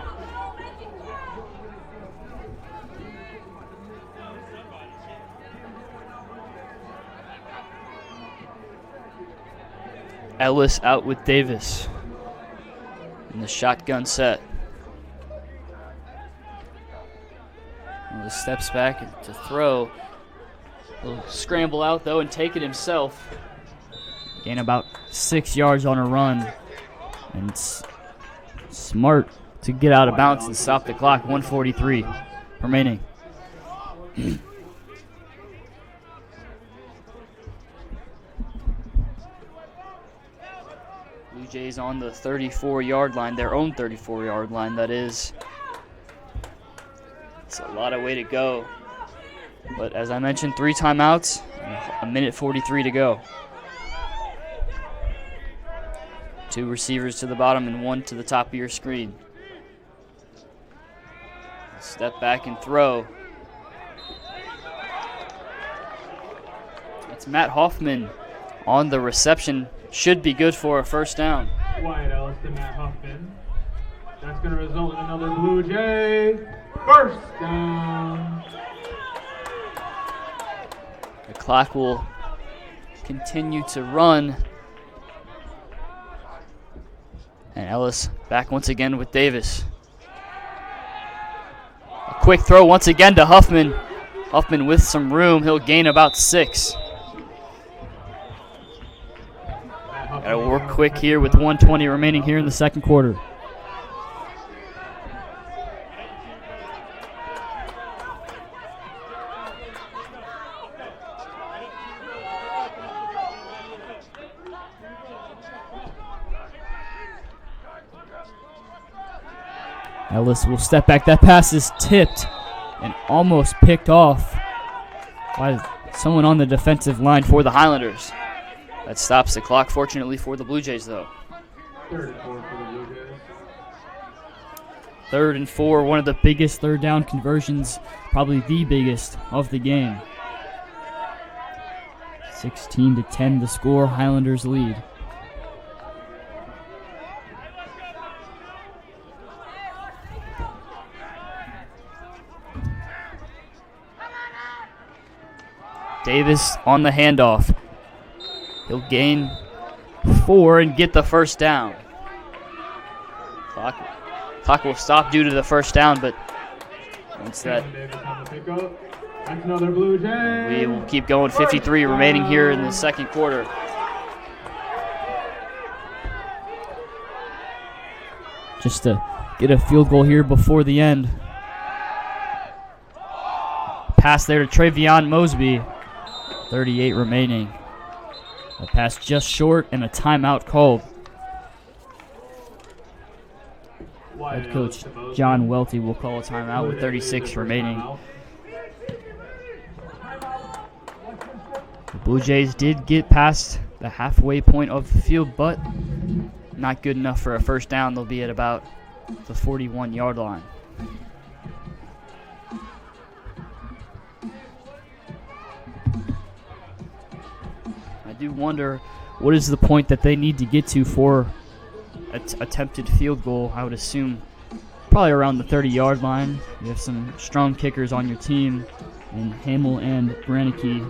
Ellis out with Davis in the shotgun set. He steps back to throw. He'll scramble out though and take it himself. Gain about 6 yards on a run. And smart to get out of bounds and stop the clock. 1:43 remaining. Blue Jays on the 34-yard line, their own 34-yard line, that is. It's a lot of way to go. But as I mentioned, 3 timeouts, a minute 43 to go. 2 receivers to the bottom and 1 to the top of your screen. Step back and throw. It's Matt Hoffman on the reception. Should be good for a first down. Wyatt Ellis to Matt Huffman. That's going to result in another Blue Jay first down. The clock will continue to run. And Ellis back once again with Davis. A quick throw once again to Huffman. Huffman with some room. He'll gain about 6. Got to work quick here with 1:20 remaining here in the second quarter. Ellis will step back. That pass is tipped and almost picked off by someone on the defensive line for the Highlanders. That stops the clock, fortunately for the Blue Jays, though. 34 for the Blue Jays. 3rd and 4, one of the biggest third down conversions, probably the biggest of the game. 16-10 the score, Highlanders lead. Davis on the handoff. He'll gain 4 and get the first down. Clock will stop due to the first down, but once that, That's another Blue Jay. we will keep going. 53 remaining here in the second quarter. Just to get a field goal here before the end. Pass there to Travion Mosby. 38 remaining. A pass just short and a timeout called. Head coach John Welty will call a timeout with 36 remaining. The Blue Jays did get past the halfway point of the field, but not good enough for a first down. They'll be at about the 41-yard line. I do wonder what is the point that they need to get to for an attempted field goal. I would assume probably around the 30-yard line. You have some strong kickers on your team, and Hamel and Brannicky.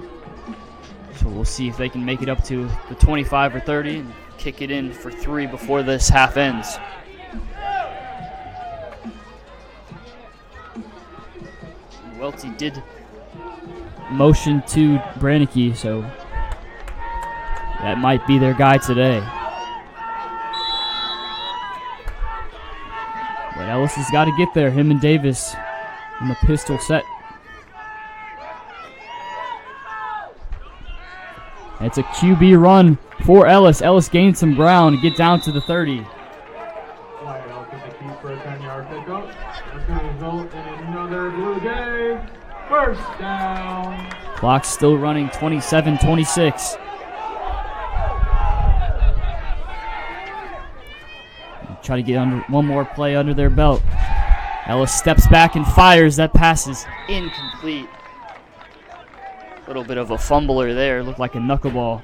So we'll see if they can make it up to the 25 or 30 and kick it in for 3 before this half ends. Welty did motion to Brannicky, so that might be their guy today. But Ellis has got to get there, him and Davis in the pistol set. It's a QB run for Ellis. Ellis gained some ground to get down to the 30. Wyatt Ellis with the keep for a 10-yard pickup. That's going to result in another Blue Jay first down. Clock's still running, 27-26. Try to get under one more play under their belt. Ellis steps back and fires. That pass is incomplete. A little bit of a fumbler there. Looked like a knuckleball.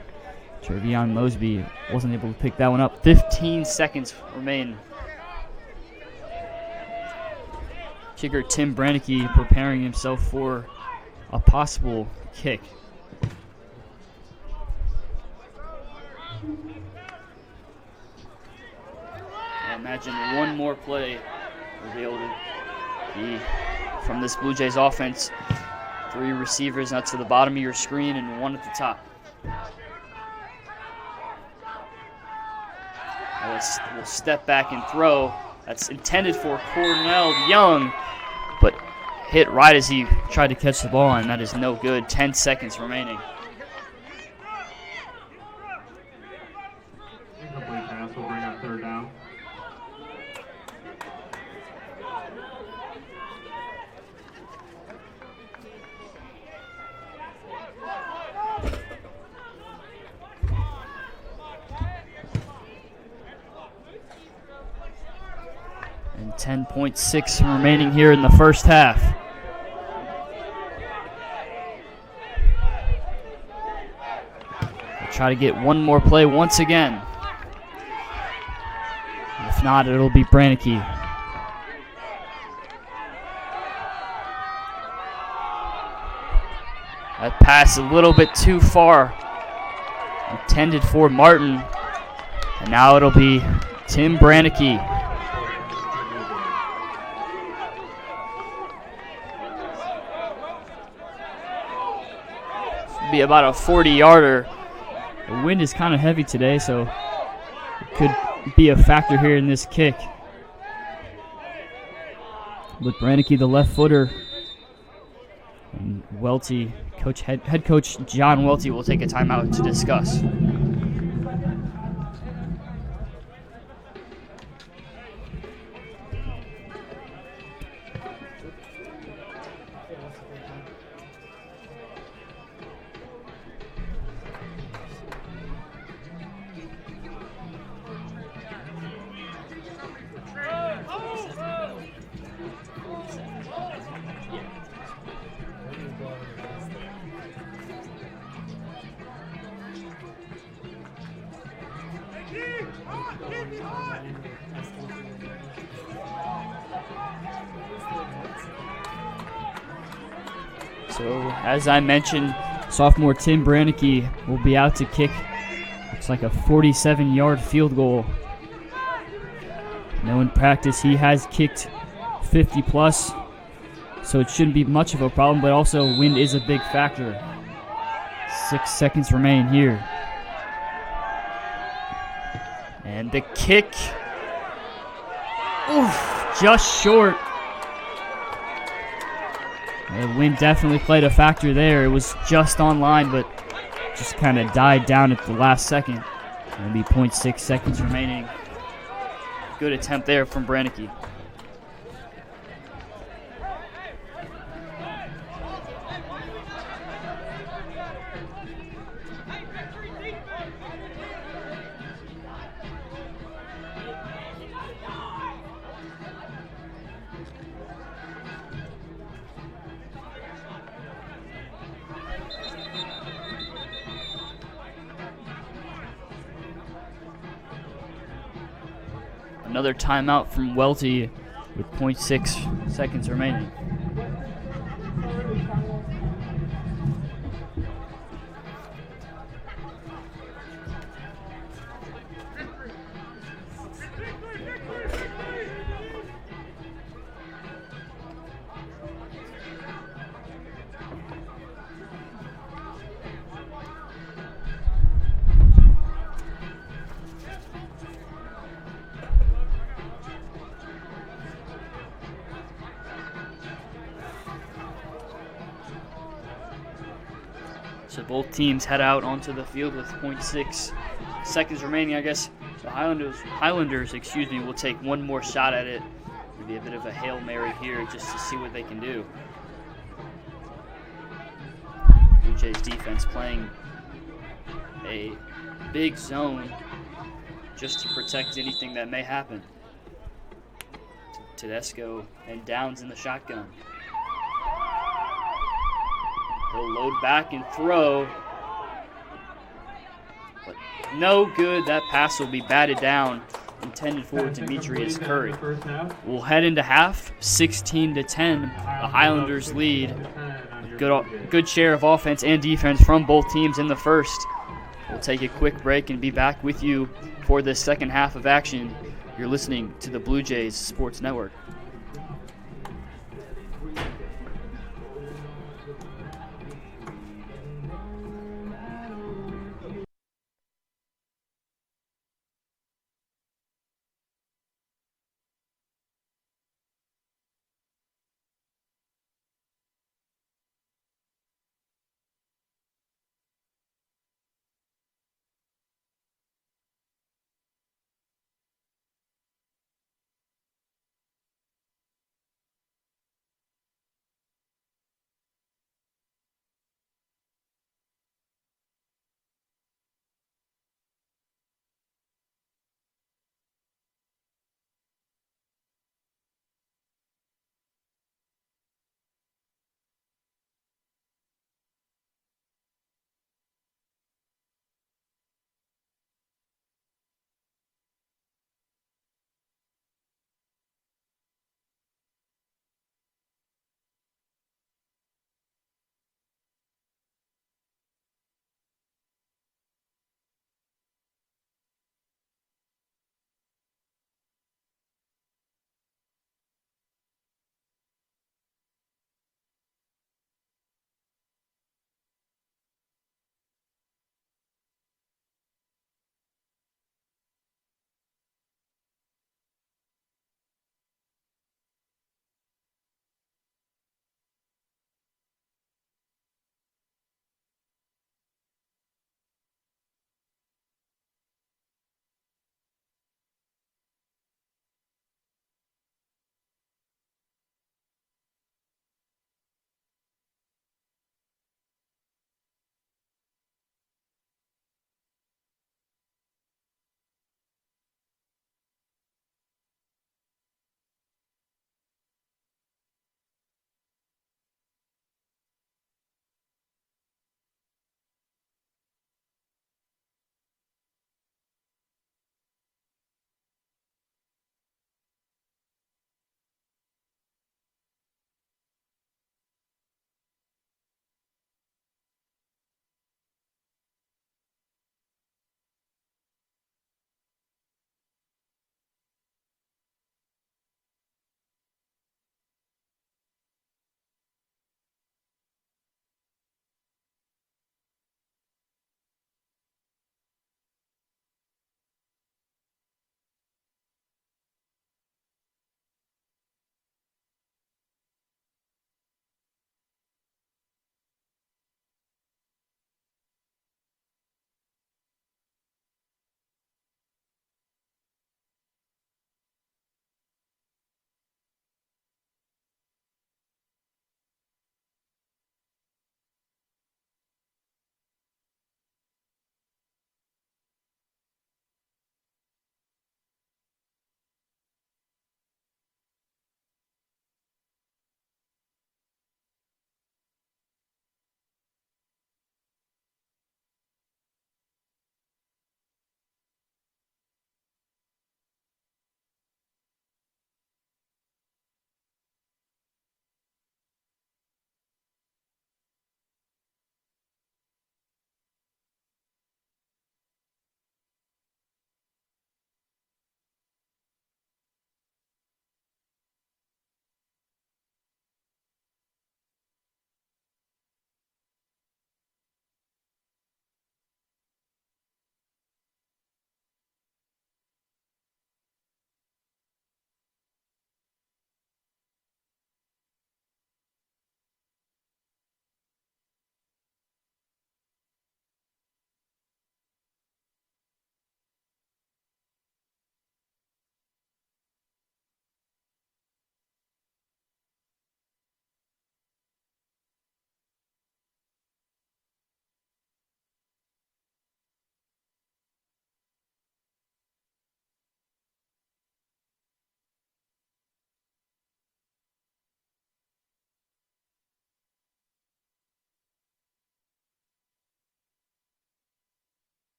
Travion Mosby wasn't able to pick that one up. 15 seconds remain. Kicker Tim Brannicky preparing himself for a possible kick. I imagine one more play will be able to be from this Blue Jays offense. 3 receivers, that's to the bottom of your screen, and 1 at the top. Ellis will step back and throw. That's intended for Cornell Young, but hit right as he tried to catch the ball, and that is no good. 10 seconds remaining. Incomplete pass will bring up third down. And 10.6 remaining here in the first half. We'll try to get one more play once again. If not, it'll be Brannicky. That pass a little bit too far. Intended for Martin. And now it'll be Tim Brannicky. Be about a 40-yarder. The wind is kind of heavy today, so it could be a factor here in this kick. With Brannicky, the left footer, and Welty, head coach John Welty will take a timeout to discuss. So, as I mentioned, sophomore Tim Brannicky will be out to kick. Looks like a 47-yard field goal. Now in practice, he has kicked 50 plus, so it shouldn't be much of a problem, but also wind is a big factor. 6 seconds remain here. And the kick, oof, just short. The wind definitely played a factor there. It was just on line, but just kind of died down at the last second. It'll be 0.6 seconds remaining. Good attempt there from Brannicky. Another timeout from Welty with 0.6 seconds remaining. So both teams head out onto the field with 0.6 seconds remaining. I guess the Highlanders, will take one more shot at it. Maybe a bit of a Hail Mary here just to see what they can do. Blue Jays defense playing a big zone just to protect anything that may happen. Tedesco and Downs in the shotgun. He'll load back and throw. But no good. That pass will be batted down. Intended for Demetrius Curry. We'll head into half. 16-10. The Highlanders lead. Good share of offense and defense from both teams in the first. We'll take a quick break and be back with you for the second half of action. You're listening to the Blue Jays Sports Network.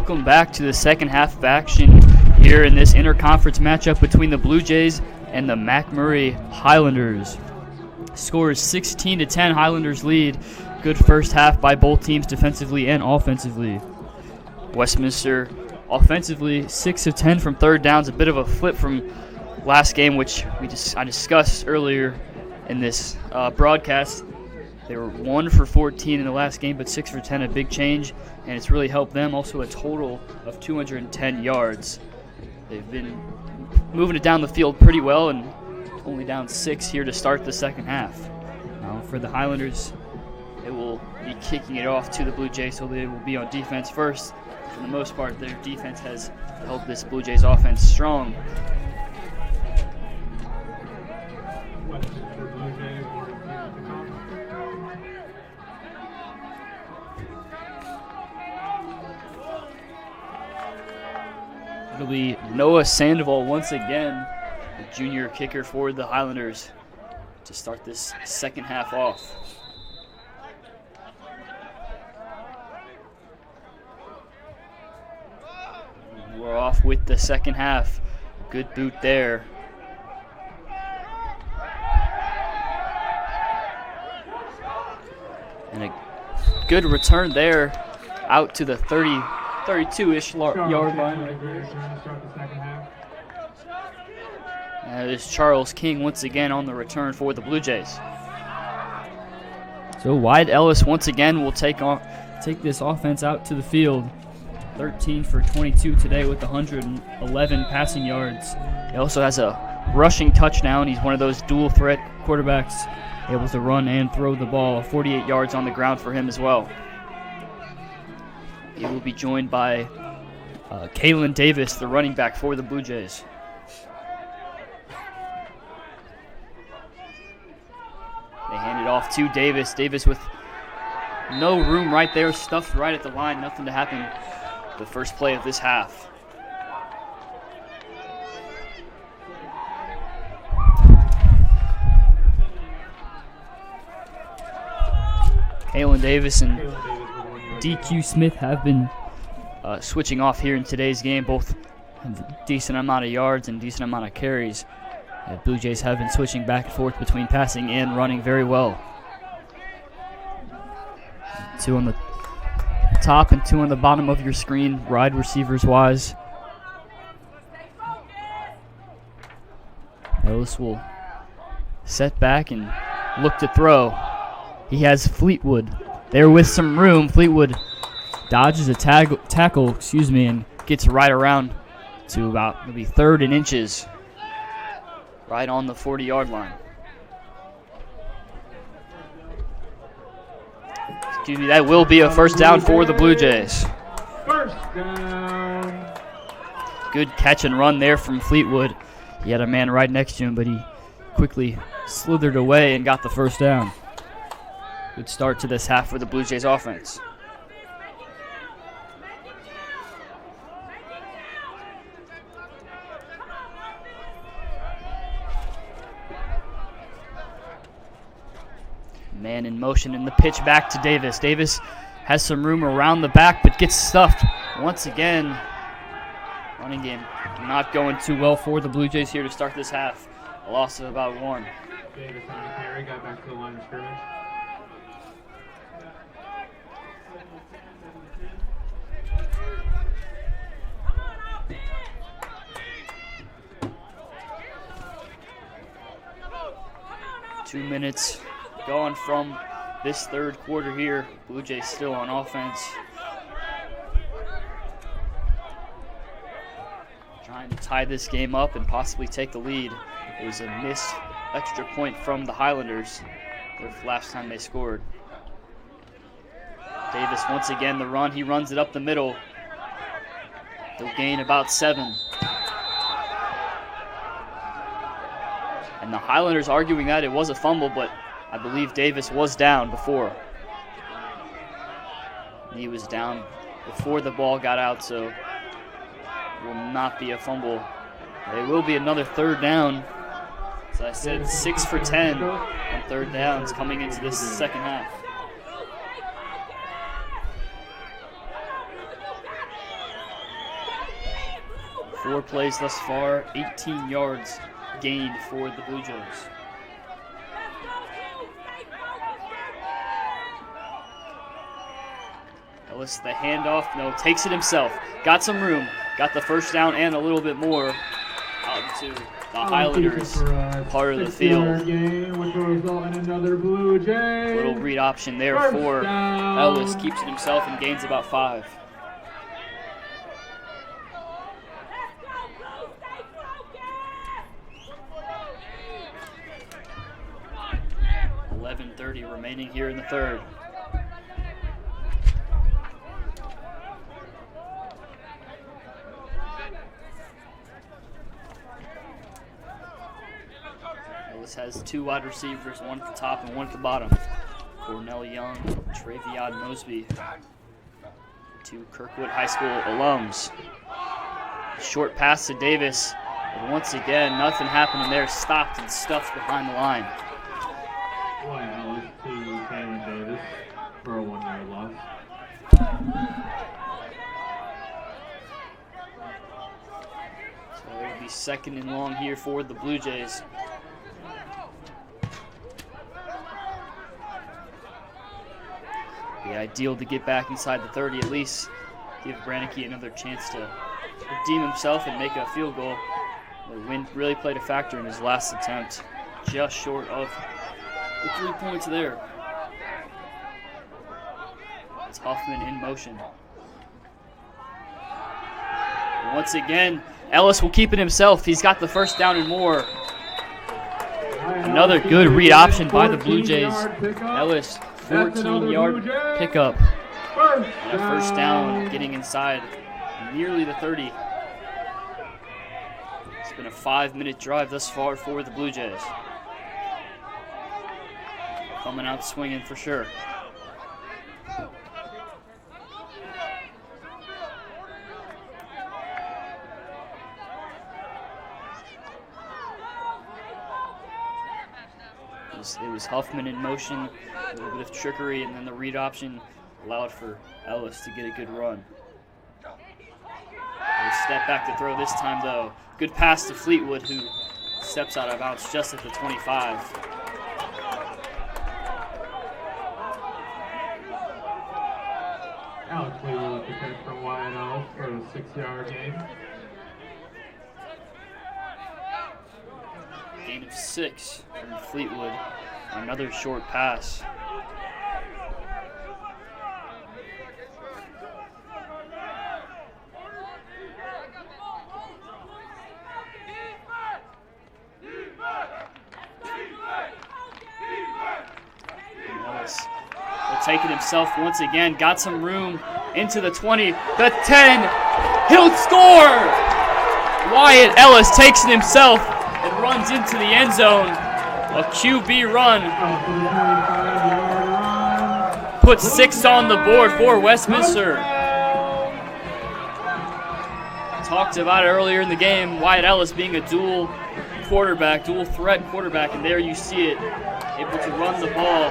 Welcome back to the second half of action here in this interconference matchup between the Blue Jays and the MacMurray Highlanders. Score is 16-10, Highlanders lead. Good first half by both teams defensively and offensively. Westminster offensively 6 of 10 from third downs, a bit of a flip from last game, which I discussed earlier in this broadcast. They were 1 for 14 in the last game, but 6 for 10, a big change, and it's really helped them. Also a total of 210 yards. They've been moving it down the field pretty well, and only down 6 here to start the second half. Now for the Highlanders, they will be kicking it off to the Blue Jays, so they will be on defense first. For the most part, their defense has held this Blue Jays offense strong. It'll be Noah Sandoval once again, the junior kicker for the Highlanders, to start this second half off. We're off with the second half. Good boot there. And a good return there out to the 32-ish yard line right there. There's Charles King once again on the return for the Blue Jays. So Wyatt Ellis once again will take this offense out to the field. 13 for 22 today with 111 passing yards. He also has a rushing touchdown. He's one of those dual threat quarterbacks, able to run and throw the ball. 48 yards on the ground for him as well. He will be joined by Kalen Davis, the running back for the Blue Jays. They hand it off to Davis. Davis with no room right there, stuffed right at the line. Nothing to happen the first play of this half. Kalen Davis and DQ Smith have been switching off here in today's game. Both have a decent amount of yards and decent amount of carries. Blue Jays have been switching back and forth between passing and running very well. 2 on the top and 2 on the bottom of your screen, wide receivers wise. Ellis will set back and look to throw. He has Fleetwood there with some room. Fleetwood dodges a tackle, and gets right around to about maybe 3rd and inches, right on the 40-yard line. That will be a first down for the Blue Jays. First down. Good catch and run there from Fleetwood. He had a man right next to him, but he quickly slithered away and got the first down. Good start to this half for the Blue Jays offense. Man in motion, and the pitch back to Davis. Davis has some room around the back, but gets stuffed once again. Running game not going too well for the Blue Jays here to start this half. A loss of about 1. Davis on the carry, got back to the line of scrimmage. Two minutes gone from this third quarter here. Blue Jays still on offense. Trying to tie this game up and possibly take the lead. It was a missed extra point from the Highlanders the last time they scored. Davis once again the run. He runs it up the middle. They'll gain about 7. And the Highlanders arguing that it was a fumble, but I believe Davis was down before. He was down before the ball got out, so it will not be a fumble. It will be another third down. As I said, 6 for 10 on third downs coming into this second half. 4 plays thus far, 18 yards gained for the Blue Jays. Ellis, the handoff, no, takes it himself. Got some room, got the first down and a little bit more out to the Highlanders part of the field. Game, which will result in another Blue Jay. Little read option there First for down. Ellis, keeps it himself and gains about 5. .30 remaining here in the third. Ellis has 2 wide receivers, one at the top and one at the bottom. Cornell Young, Travion Mosby, 2 Kirkwood High School alums. Short pass to Davis, and once again, nothing happening there. Stopped and stuffed behind the line. Ellis to Taylor Davis for a 1-yard loss. So it'll be 2nd and long here for the Blue Jays. Be ideal to get back inside the 30 at least. Give Brannicky another chance to redeem himself and make a field goal. The wind really played a factor in his last attempt. Just short of the 3 points there. It's Huffman in motion. Once again, Ellis will keep it himself. He's got the first down and more. Another good read option by the Blue Jays. Ellis, 14-yard pickup. And a first down, getting inside nearly the 30. It's been a 5-minute drive thus far for the Blue Jays. Coming out swinging for sure. It was Huffman in motion, a little bit of trickery, and then the read option allowed for Ellis to get a good run. Step back to throw this time though. Good pass to Fleetwood, who steps out of bounds just at the 25. Alex Fleetwood with the catch from Wyatt Ellis for a 6-yard gain. Gain of 6 from Fleetwood. Another short pass. Ellis will take it himself once again. Got some room into the 20, the 10. He'll score! Wyatt Ellis takes it himself and runs into the end zone. A QB run. Puts 6 on the board for Westminster. Talked about it earlier in the game, Wyatt Ellis being a dual threat quarterback, and there you see it. Able to run the ball.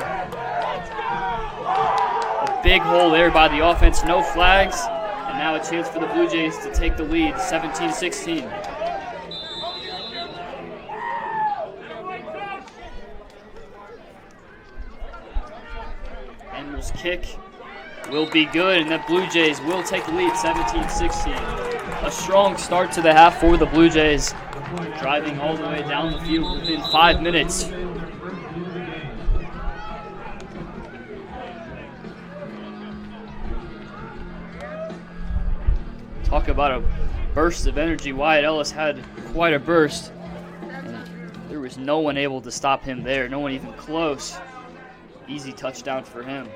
A big hole there by the offense, no flags, and now a chance for the Blue Jays to take the lead, 17-16. Daniel's kick will be good, and the Blue Jays will take the lead, 17-16. A strong start to the half for the Blue Jays, driving all the way down the field within 5 minutes. Talk about a burst of energy. Wyatt Ellis had quite a burst, and there was no one able to stop him there, no one even close. Easy touchdown for him.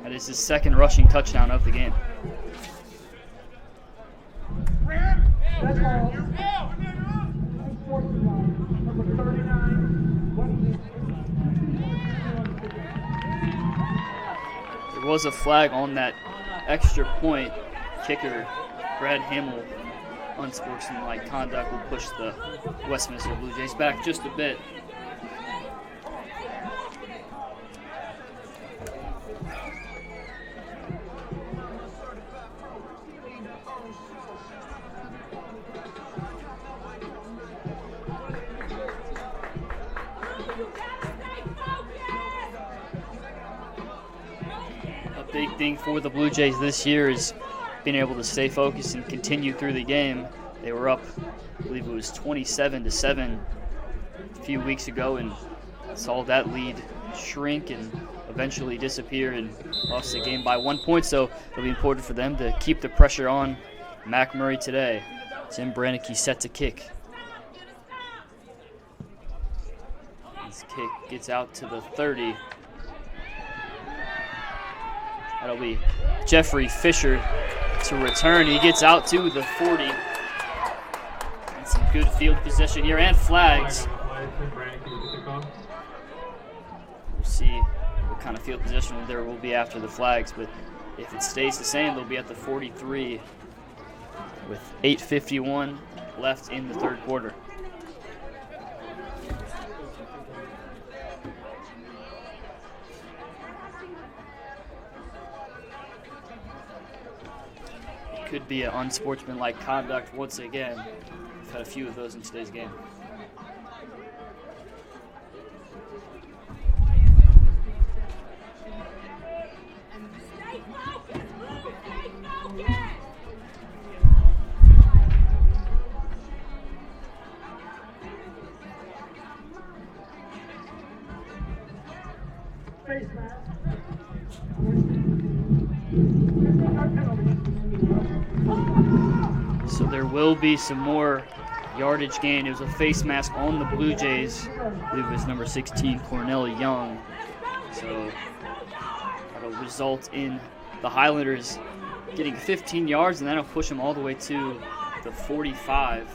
That is his 2nd rushing touchdown of the game. That's all. Number 39. There was a flag on that extra point. Kicker Brad Hamill, unsportsmanlike conduct, will push the Westminster Blue Jays back just a bit. big thing for the Blue Jays this year is being able to stay focused and continue through the game. They were up, I believe it was 27-7 a few weeks ago, and saw that lead shrink and eventually disappear and lost the game by 1 point. So it'll be important for them to keep the pressure on MacMurray today. Tim Brannicky set to kick. His kick gets out to the 30. That'll be Jeffrey Fisher to return. He gets out to the 40. And some good field position here and flags. We'll see what kind of field position there will be after the flags, but if it stays the same, they'll be at the 43 with 8:51 left in the third quarter. Could be an unsportsmanlike conduct once again. We've had a few of those in today's game. Face mask. So there will be some more yardage gain. It was a face mask on the Blue Jays. I believe it was number 16, Cornell Young. So that'll result in the Highlanders getting 15 yards, and that'll push them all the way to the 45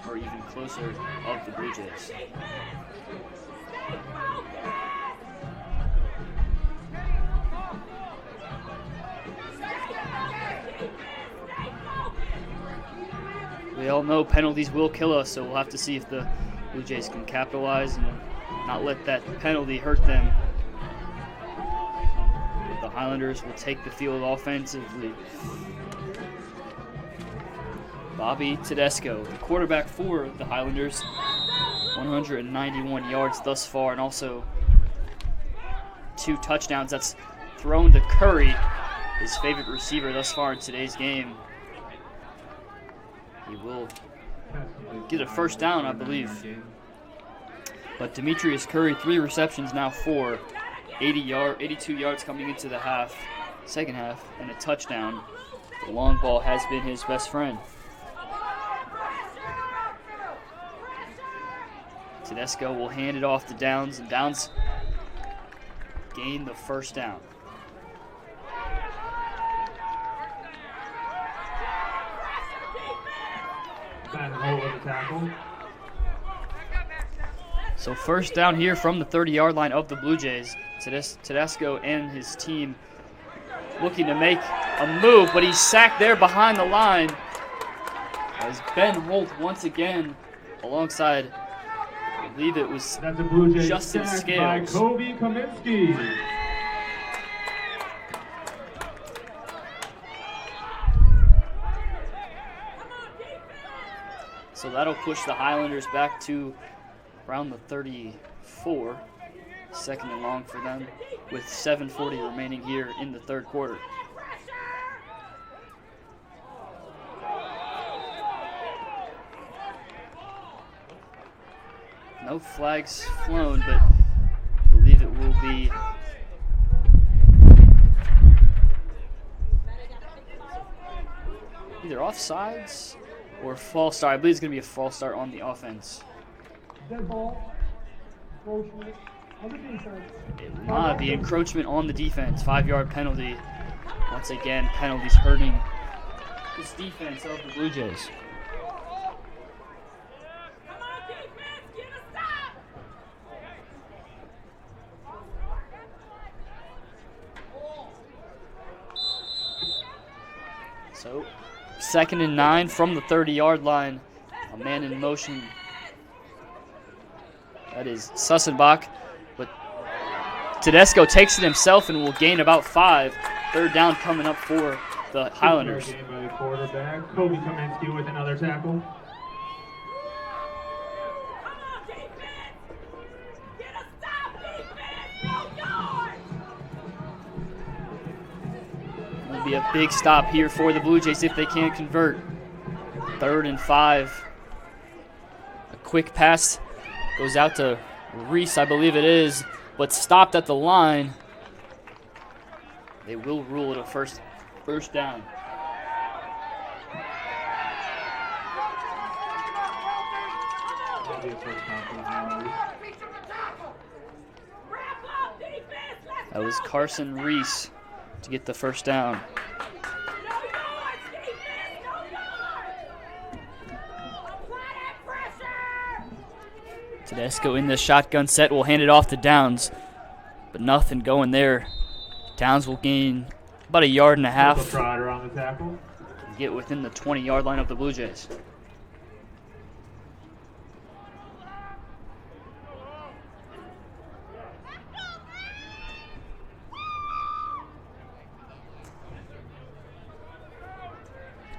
or even closer of the Blue Jays. We all know penalties will kill us, so we'll have to see if the Blue Jays can capitalize and not let that penalty hurt them. The Highlanders will take the field offensively. Bobby Tedesco, the quarterback for the Highlanders, 191 yards thus far, and also 2 touchdowns. That's thrown to Curry, his favorite receiver thus far in today's game. He will get a first down, I believe. But Demetrius Curry, 3 receptions, now 4, 82 yards coming into the second half, and a touchdown. The long ball has been his best friend. Tedesco will hand it off to Downs, and Downs gained the first down. So first down here from the 30-yard line of the Blue Jays. Tedesco and his team looking to make a move, but he's sacked there behind the line as Ben Holt once again alongside, I believe it was Justin Scales. By Kobe Kaminsky. So that'll push the Highlanders back to around the 34, second and long for them, with 7:40 remaining here in the third quarter. No flags flown, but I believe it will be either offsides or false start. I believe it's going to be a false start on the offense. Dead ball. Encroachment on the defense. It will not be encroachment on the defense. 5-yard penalty. Once again, penalties hurting this defense of the Blue Jays. So, 2nd and 9 from the 30-yard line. A man in motion. That is Sussenbach. But Tedesco takes it himself and will gain about 5. Third down coming up for the Highlanders. Game by the quarterback. Kobe Kaminsky with another tackle. It'll be a big stop here for the Blue Jays if they can't convert. 3rd and 5. A quick pass goes out to Reese, I believe it is, but stopped at the line. They will rule it a first down. That was Carson Reese to get the first down. Tedesco in the shotgun set will hand it off to Downs, but nothing going there. Downs will gain about 1.5 yards. Trotter on the tackle. Get within the 20-yard line of the Blue Jays.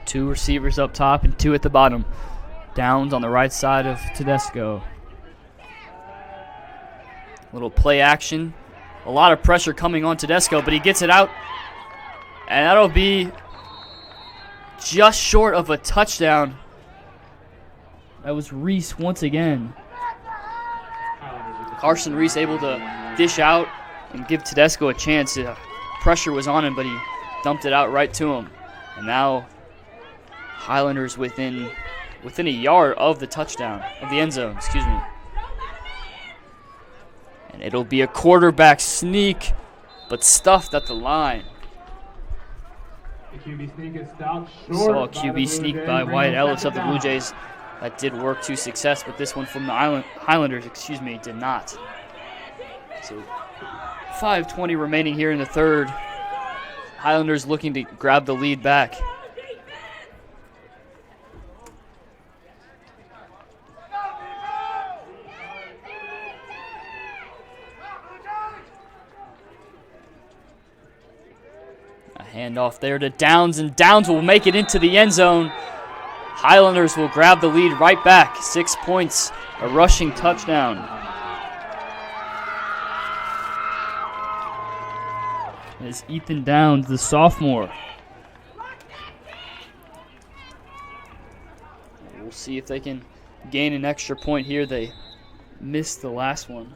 Two receivers up top and 2 at the bottom. Downs on the right side of Tedesco. Little play action. A lot of pressure coming on Tedesco, but he gets it out. And that'll be just short of a touchdown. That was Reese once again. Carson Reese able to dish out and give Tedesco a chance. Pressure was on him, but he dumped it out right to him. And now Highlanders within 1 yard of the touchdown, of the end zone, excuse me. And it'll be a quarterback sneak, but stuffed at the line. The QB sneak is stopped short. Saw a QB sneak by Wyatt Ellis of the Blue Jays. That did work to success, but this one from the Highlanders, did not. So 5:20 remaining here in the third. Highlanders looking to grab the lead back. Handoff there to Downs, and Downs will make it into the end zone. Highlanders will grab the lead right back. 6 points, a rushing touchdown. As Ethan Downs, the sophomore. We'll see if they can gain an extra point here. They missed the last one.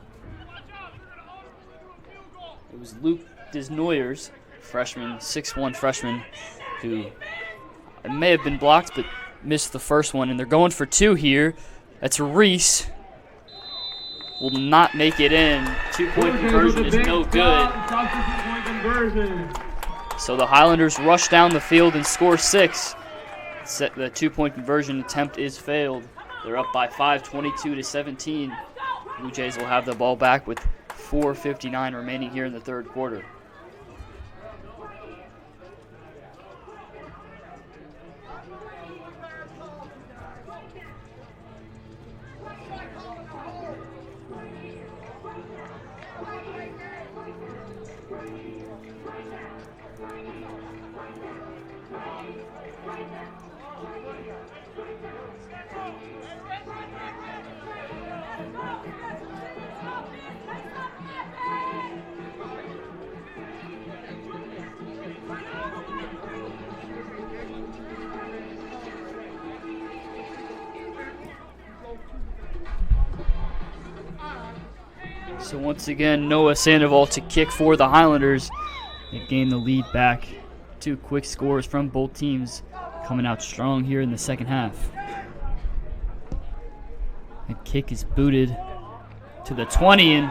It was Luke Desnoyers, freshman, 6'1" freshman, who may have been blocked but missed the first one. And they're going for 2 here. That's Reese. Will not make it in. 2-point conversion is no good. So the Highlanders rush down the field and score 6. The 2-point conversion attempt is failed. They're up by 5, 22-17. Blue Jays will have the ball back with 4:59 remaining here in the third quarter. So once again, Noah Sandoval to kick for the Highlanders. They gain the lead back. 2 quick scores from both teams coming out strong here in the second half. The kick is booted to the 20 and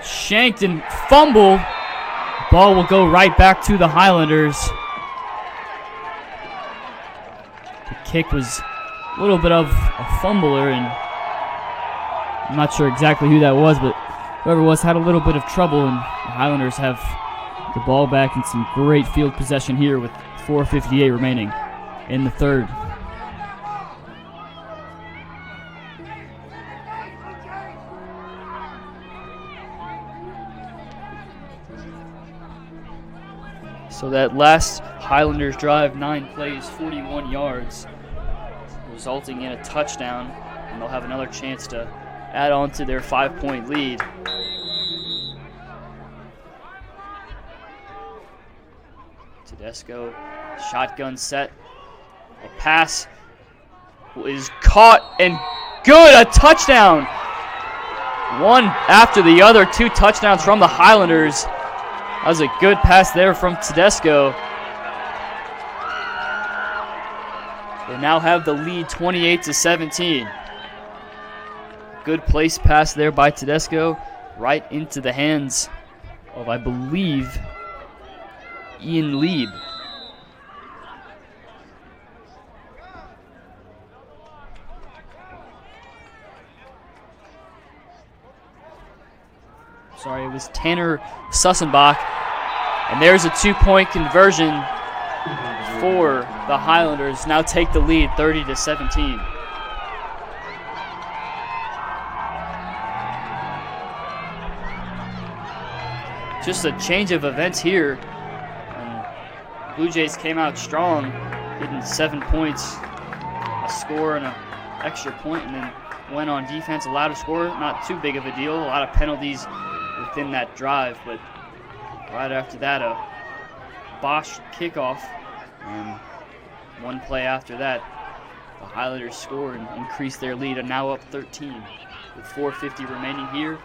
shanked and fumbled. The ball will go right back to the Highlanders. The kick was a little bit of a fumbler, and I'm not sure exactly who that was, but whoever it was had a little bit of trouble, and the Highlanders have the ball back in some great field possession here with 4:58 remaining in the third. So that last Highlanders drive, 9 plays, 41 yards, resulting in a touchdown, and they'll have another chance to add on to their 5-point lead. Tedesco, shotgun set. A pass is caught and good. A touchdown. One after the other. 2 touchdowns from the Highlanders. That was a good pass there from Tedesco. They now have the lead 28-17. Good place pass there by Tedesco, right into the hands of, I believe, Ian Lieb. Sorry, it was Tanner Sussenbach. And there's a 2-point conversion for the Highlanders. Now take the lead 30-17. Just a change of events here. And Blue Jays came out strong, getting 7 points, a score and an extra point, and then went on defense, allowed a score. Not too big of a deal. A lot of penalties within that drive, but right after that, a Bosch kickoff, and one play after that, the Highlanders scored and increased their lead, and now up 13 with 4:50 remaining here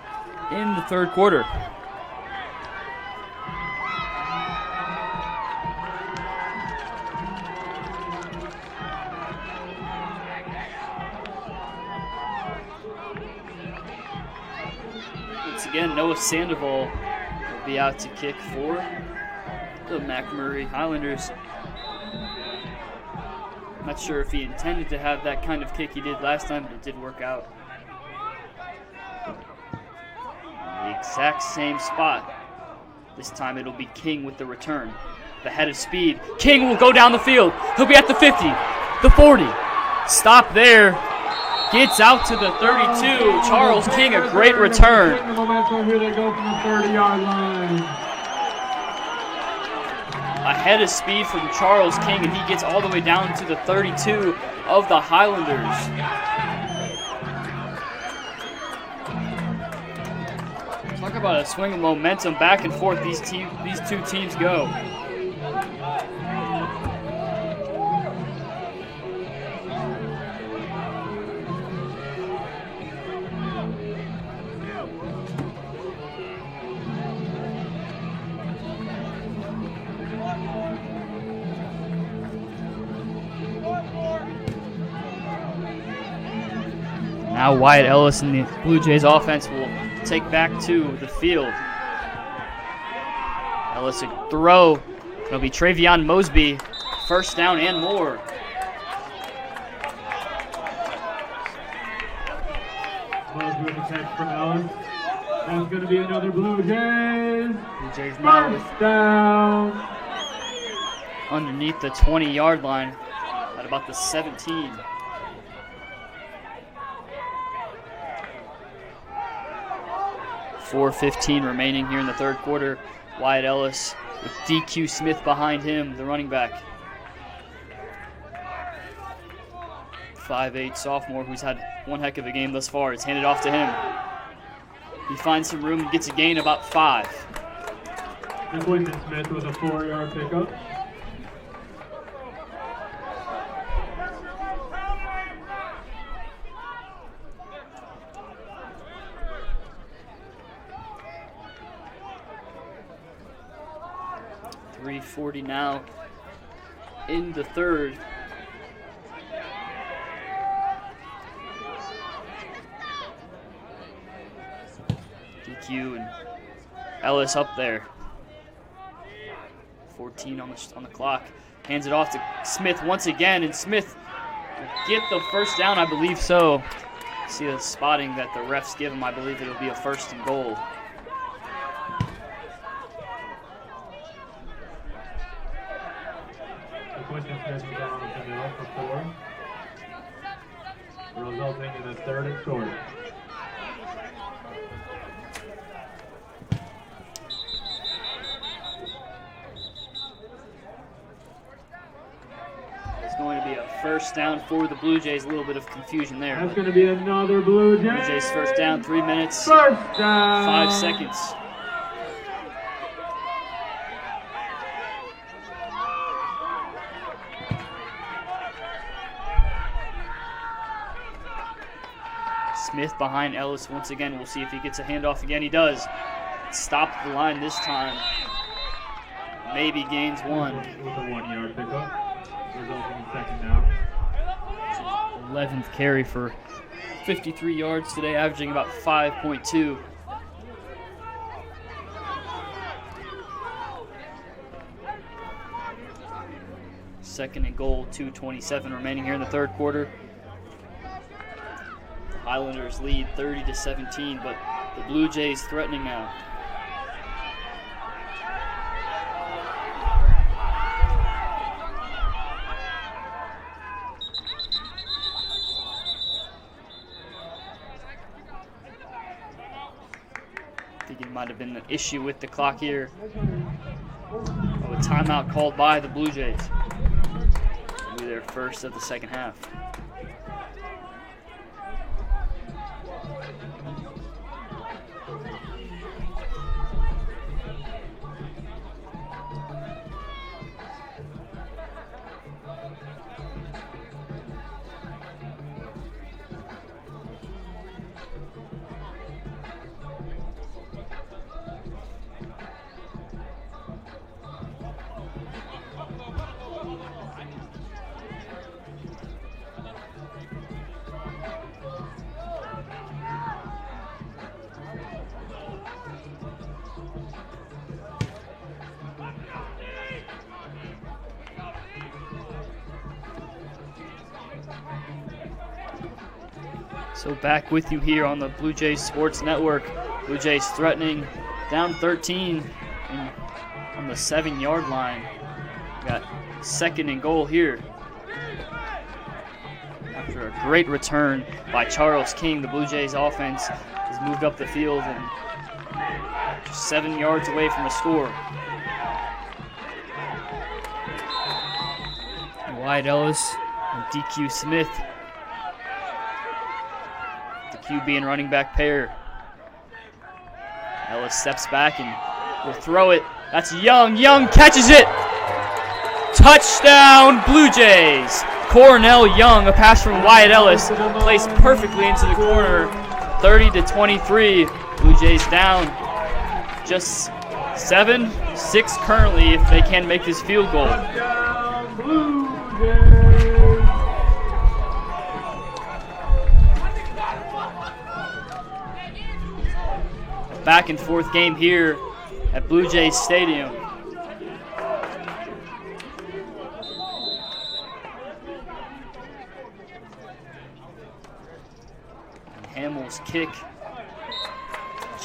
in the third quarter. Once again, Noah Sandoval will be out to kick for the MacMurray Highlanders. Not sure if he intended to have that kind of kick he did last time, but it did work out. The exact same spot. This time it'll be King with the return. The head of speed. King will go down the field. He'll be at the 50, the 40. Stop there. Gets out to the 32. Charles King, a great return. Here they go from the 30-yard line. Ahead of speed from Charles King, and he gets all the way down to the 32 of the Highlanders. Talk about a swing of momentum, back and forth these two teams go. Now Wyatt Ellis and the Blue Jays offense will take back to the field. Ellis a throw. It'll be Travion Mosby. First down and more. Mosby with a catch from Ellis. That's going to be another Blue Jays. Blue Jays now First down. Underneath the 20-yard line at about the 17. .4:15 remaining here in the third quarter. Wyatt Ellis with DQ Smith behind him, the running back. 5'8" sophomore who's had one heck of a game thus far. It's handed off to him. He finds some room and gets a gain about 5. And Quinton Smith with a 4-yard pickup. .340 now in the third. DQ and Ellis up there. 14 on the clock. Hands it off to Smith once again, and Smith will get the first down, I believe so. See the spotting that the refs give him. I believe it'll be a 1st and goal. Quinton Smith is on the middle for 4, resulting in a 3rd and short. It's going to be a first down for the Blue Jays. A little bit of confusion there. That's going to be another Blue Jays. Blue Jays first down, 3 minutes, First down. 5 seconds. Smith behind Ellis once again. We'll see if he gets a handoff again. He does. Stop the line this time. Maybe gains 1. With a 1-yard pickup, resulting in second down. 11th carry for 53 yards today, averaging about 5.2. Second and goal, 2:27 remaining here in the third quarter. The Highlanders lead 30-17, but the Blue Jays threatening now. I think it might have been an issue with the clock here. Oh, a timeout called by the Blue Jays. It'll be their first of the second half. So back with you here on the Blue Jays Sports Network. Blue Jays threatening, down 13 on the 7-yard line. Got second and goal here. After a great return by Charles King, the Blue Jays offense has moved up the field and just 7 yards away from a score. Wyatt Ellis and DQ Smith, the QB and running back pair. Ellis steps back and will throw it. That's Young. Young catches it. Touchdown, Blue Jays. Cornell Young, a pass from Wyatt Ellis, placed perfectly into the corner. 30-23. Blue Jays down just 7-6 currently if they can make this field goal. Touchdown, Blue Jays. Back and forth game here at Blue Jays Stadium. And Hamill's kick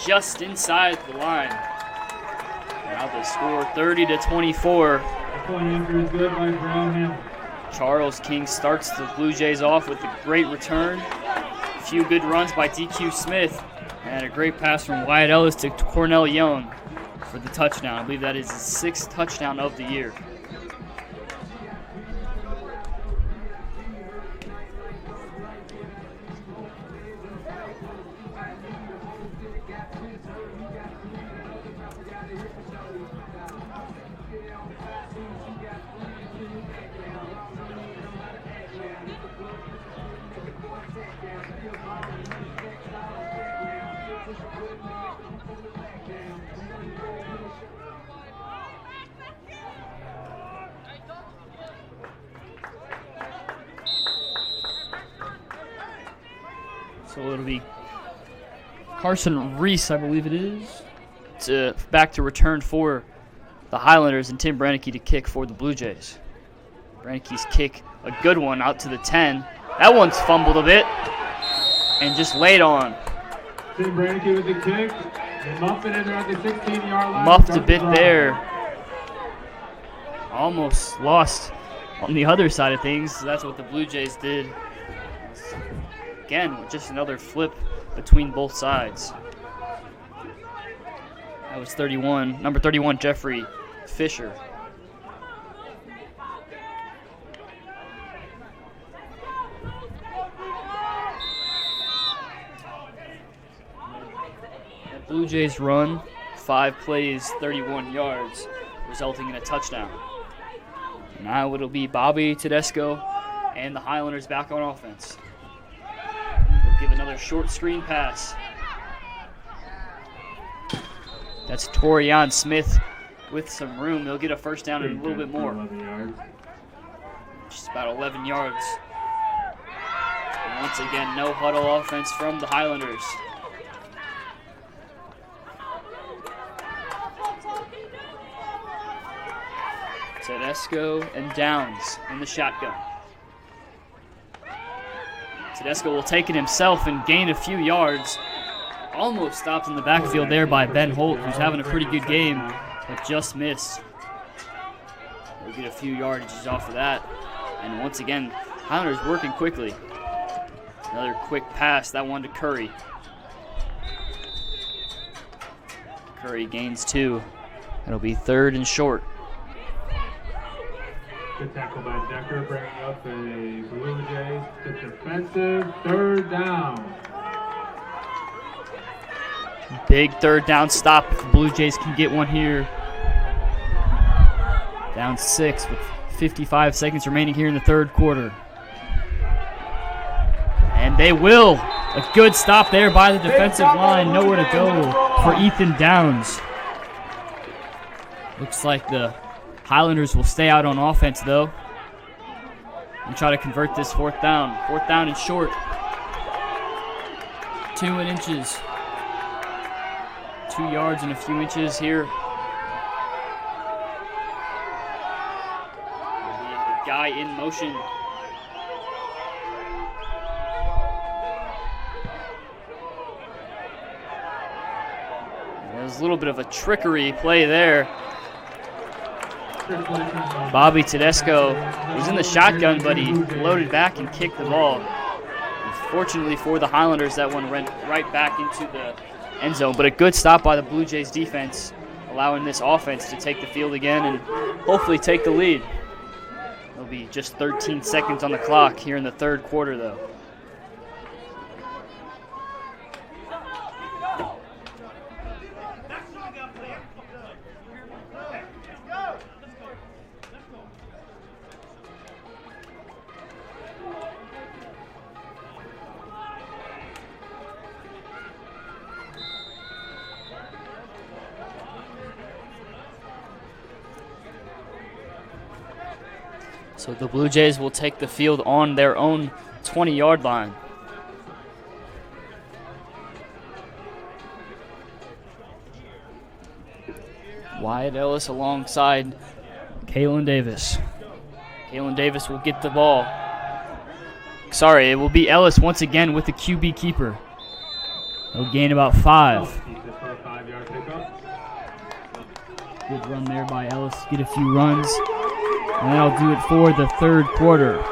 just inside the line. Now the score 30-24. The point answer is good by Brown Hamill. Charles King starts the Blue Jays off with a great return. A few good runs by DQ Smith. And a great pass from Wyatt Ellis to Cornell Young for the touchdown. I believe that is his 6th touchdown of the year. So it'll be Carson Reese, I believe it is, back to return for the Highlanders, and Tim Brannicky to kick for the Blue Jays. Brannicky's kick, a good one, out to the 10. That one's fumbled a bit and just laid on. Tim Brannicky with the kick. Muffed it in there at the 16-yard line. Muffed a bit there. Almost lost on the other side of things. So that's what the Blue Jays did. Again, just another flip between both sides. That was number 31, Jeffrey Fisher. The Blue Jays run, 5 plays, 31 yards, resulting in a touchdown. Now it'll be Bobby Tedesco and the Highlanders back on offense. He'll give another short screen pass. That's Torian Smith with some room. They'll get a first down and a little bit more. 11 yards. Just about 11 yards. And once again, no huddle offense from the Highlanders. Tedesco and Downs in the shotgun. Tedesco will take it himself and gain a few yards. Almost stopped in the backfield there by Ben Holt, who's having a pretty good game, but just missed. We'll get a few yardages off of that. And once again, Highlanders working quickly. Another quick pass, that one to Curry. Curry gains 2. It'll be 3rd and short. Good tackle by Decker, bringing up a Blue Jays to defensive 3rd down. Big 3rd down stop if the Blue Jays can get one here. Down 6 with 55 seconds remaining here in the 3rd quarter. And they will. A good stop there by the defensive line. Nowhere to go for Ethan Downs. Looks like the Highlanders will stay out on offense, though, and try to convert this 4th down. 4th down and short. 2 inches. 2 yards and a few inches here. The guy in motion. There's a little bit of a trickery play there. Bobby Tedesco was in the shotgun, but he loaded back and kicked the ball. Unfortunately for the Highlanders, that one went right back into the end zone. But a good stop by the Blue Jays defense, allowing this offense to take the field again and hopefully take the lead. There'll be just 13 seconds on the clock here in the 3rd quarter, though. So the Blue Jays will take the field on their own 20-yard line. Wyatt Ellis alongside Kalen Davis. Kalen Davis will get the ball. Sorry, it will be Ellis once again with the QB keeper. He'll gain about 5. Good run there by Ellis. Get a few runs. And that'll do it for the 3rd quarter.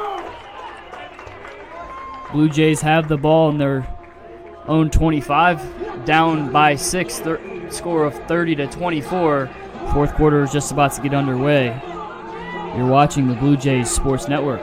Blue Jays have the ball in their own 25, down by 6, score of 30-24. 4th quarter is just about to get underway. You're watching the Blue Jays Sports Network.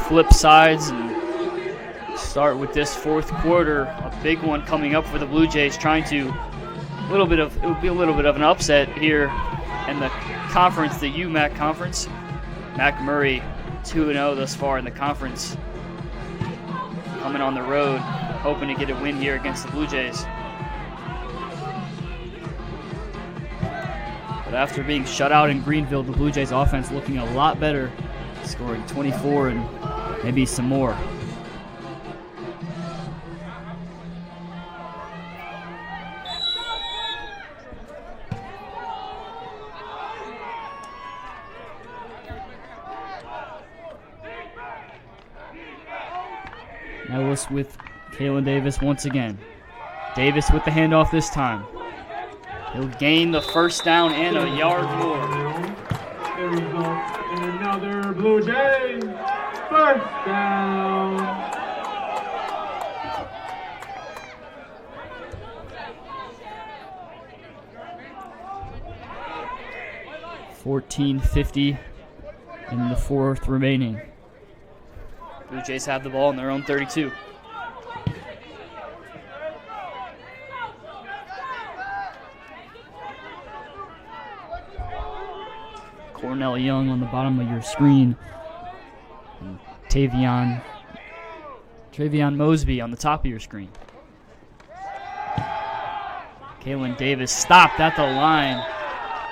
Flip sides and start with this 4th quarter. A big one coming up for the Blue Jays, trying to it would be a little bit of an upset here in the conference, the UMAC conference. MacMurray 2-0 thus far in the conference, coming on the road, hoping to get a win here against the Blue Jays. But after being shut out in Greenville, the Blue Jays offense looking a lot better, scoring 24 and maybe some more. Ellis with Kalen Davis once again. Davis with the handoff this time. He'll gain the 1st down and a yard more. There we go. And another Blue Jays 1st down. 14:50 in the fourth remaining. Blue Jays have the ball in their own 32. Cornell Young on the bottom of your screen. And Travion Mosby on the top of your screen. Kalen Davis stopped at the line.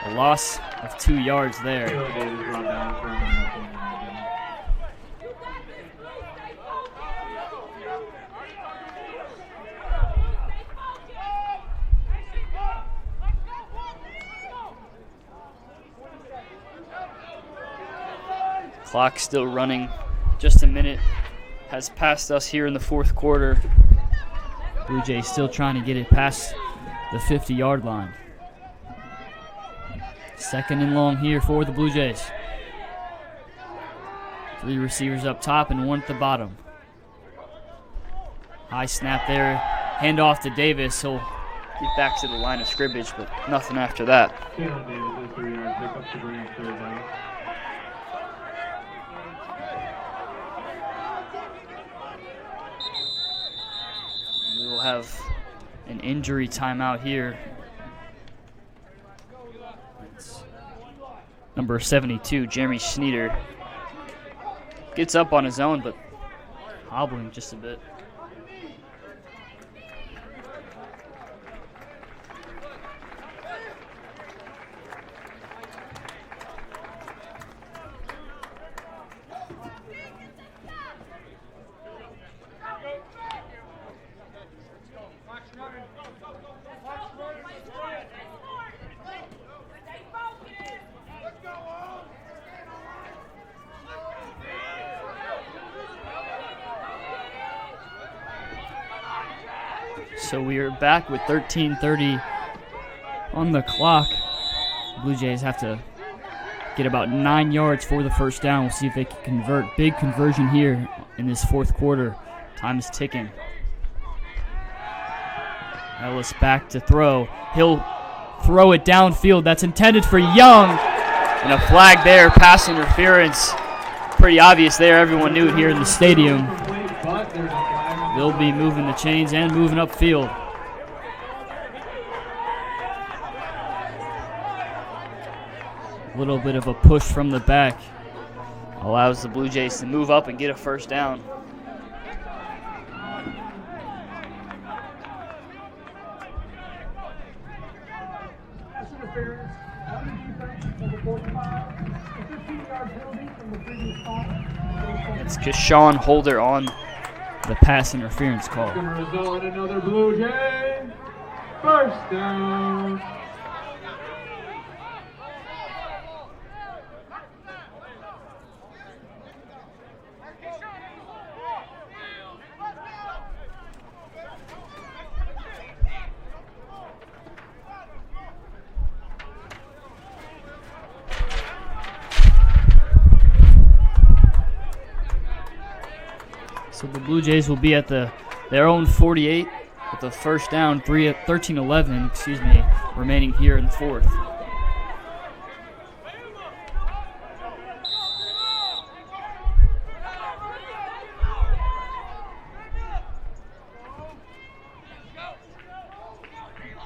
A loss of 2 yards there. Kalen Davis brought down for a Clock still running. Just a minute has passed us here in the fourth quarter. Blue Jays still trying to get it past the 50-yard line. Second and long here for the Blue Jays. 3 receivers up top and 1 at the bottom. High snap there. Hand off to Davis. He'll get back to the line of scrimmage, but nothing after that. Kalen Davis, a 3-yard pickup to bring up third down. We will have an injury timeout here. It's number 72, Jeremy Schneeder. Gets up on his own, but hobbling just a bit. So we are back with 13:30 on the clock. Blue Jays have to get about 9 yards for the first down. We'll see if they can convert. Big conversion here in this fourth quarter. Time is ticking. Ellis back to throw. He'll throw it downfield. That's intended for Young. And a flag there, pass interference. Pretty obvious there. Everyone knew it here in the stadium. They'll be moving the chains and moving upfield. A little bit of a push from the back allows the Blue Jays to move up and get a first down. This interference on the defense, number 45, a 15-yard penalty from the previous call. It's Keshawn Holder on the pass interference call. It's going to result in another Blue Jay first down. So the Blue Jays will be at their own 48 with the first down, 13-11, remaining here in the fourth.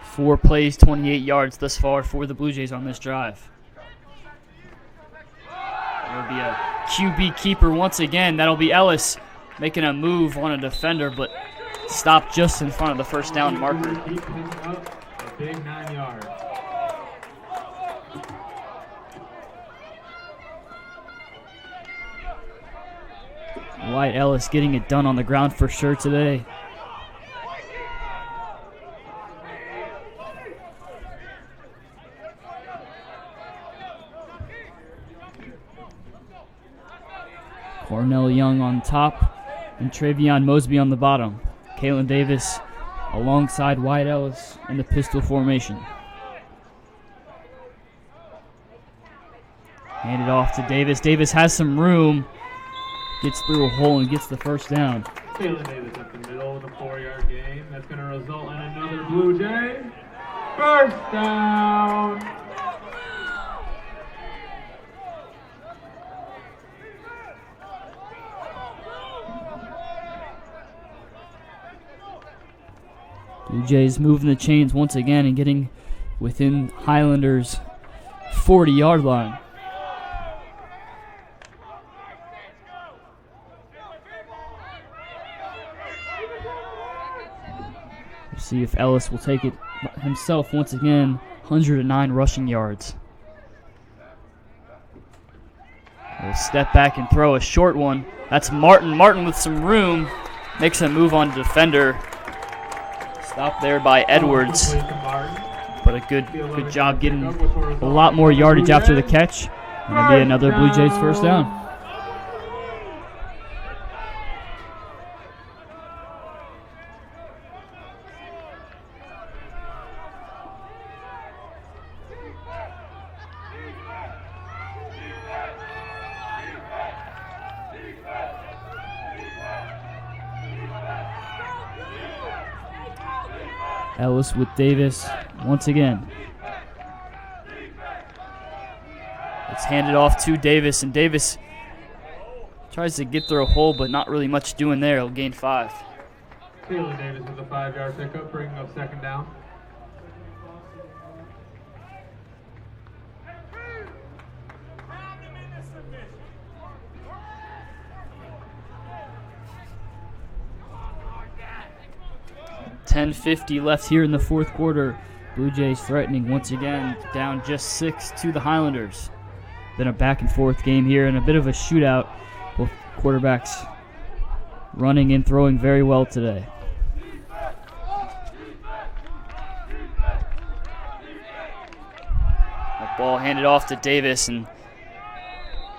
Four plays, 28 yards thus far for the Blue Jays on this drive. There will be a QB keeper once again. That'll be Ellis making a move on a defender, but stopped just in front of the first down marker. Keep picking up a big 9 yards. Wyatt Ellis getting it done on the ground for sure today. Cornell Young on top and Travion Mosby on the bottom. Kalen Davis alongside Wyatt Ellis in the pistol formation. Hand it off to Davis. Davis has some room. Gets through a hole and gets the first down. Kalen Davis up the middle with a 4-yard gain. That's going to result in another Blue Jay first down. Blue Jays moving the chains once again and getting within Highlanders' 40-yard line. We'll see if Ellis will take it himself once again. 109 rushing yards. He'll step back and throw a short one. That's Martin. Martin with some room. Makes a move on defender. Stopped there by Edwards. But a good job getting a lot more yardage after the catch. And it'll be another Blue Jays first down. Ellis with Davis once again. It's handed off to Davis, and Davis tries to get through a hole, but not really much doing there. He'll gain 5. Taylor Davis with a 5-yard pickup, bringing up second down. .10:50 left here in the fourth quarter. Blue Jays threatening once again, down just 6 to the Highlanders. Been a back and forth game here and a bit of a shootout. Both quarterbacks running and throwing very well today. That ball handed off to Davis, and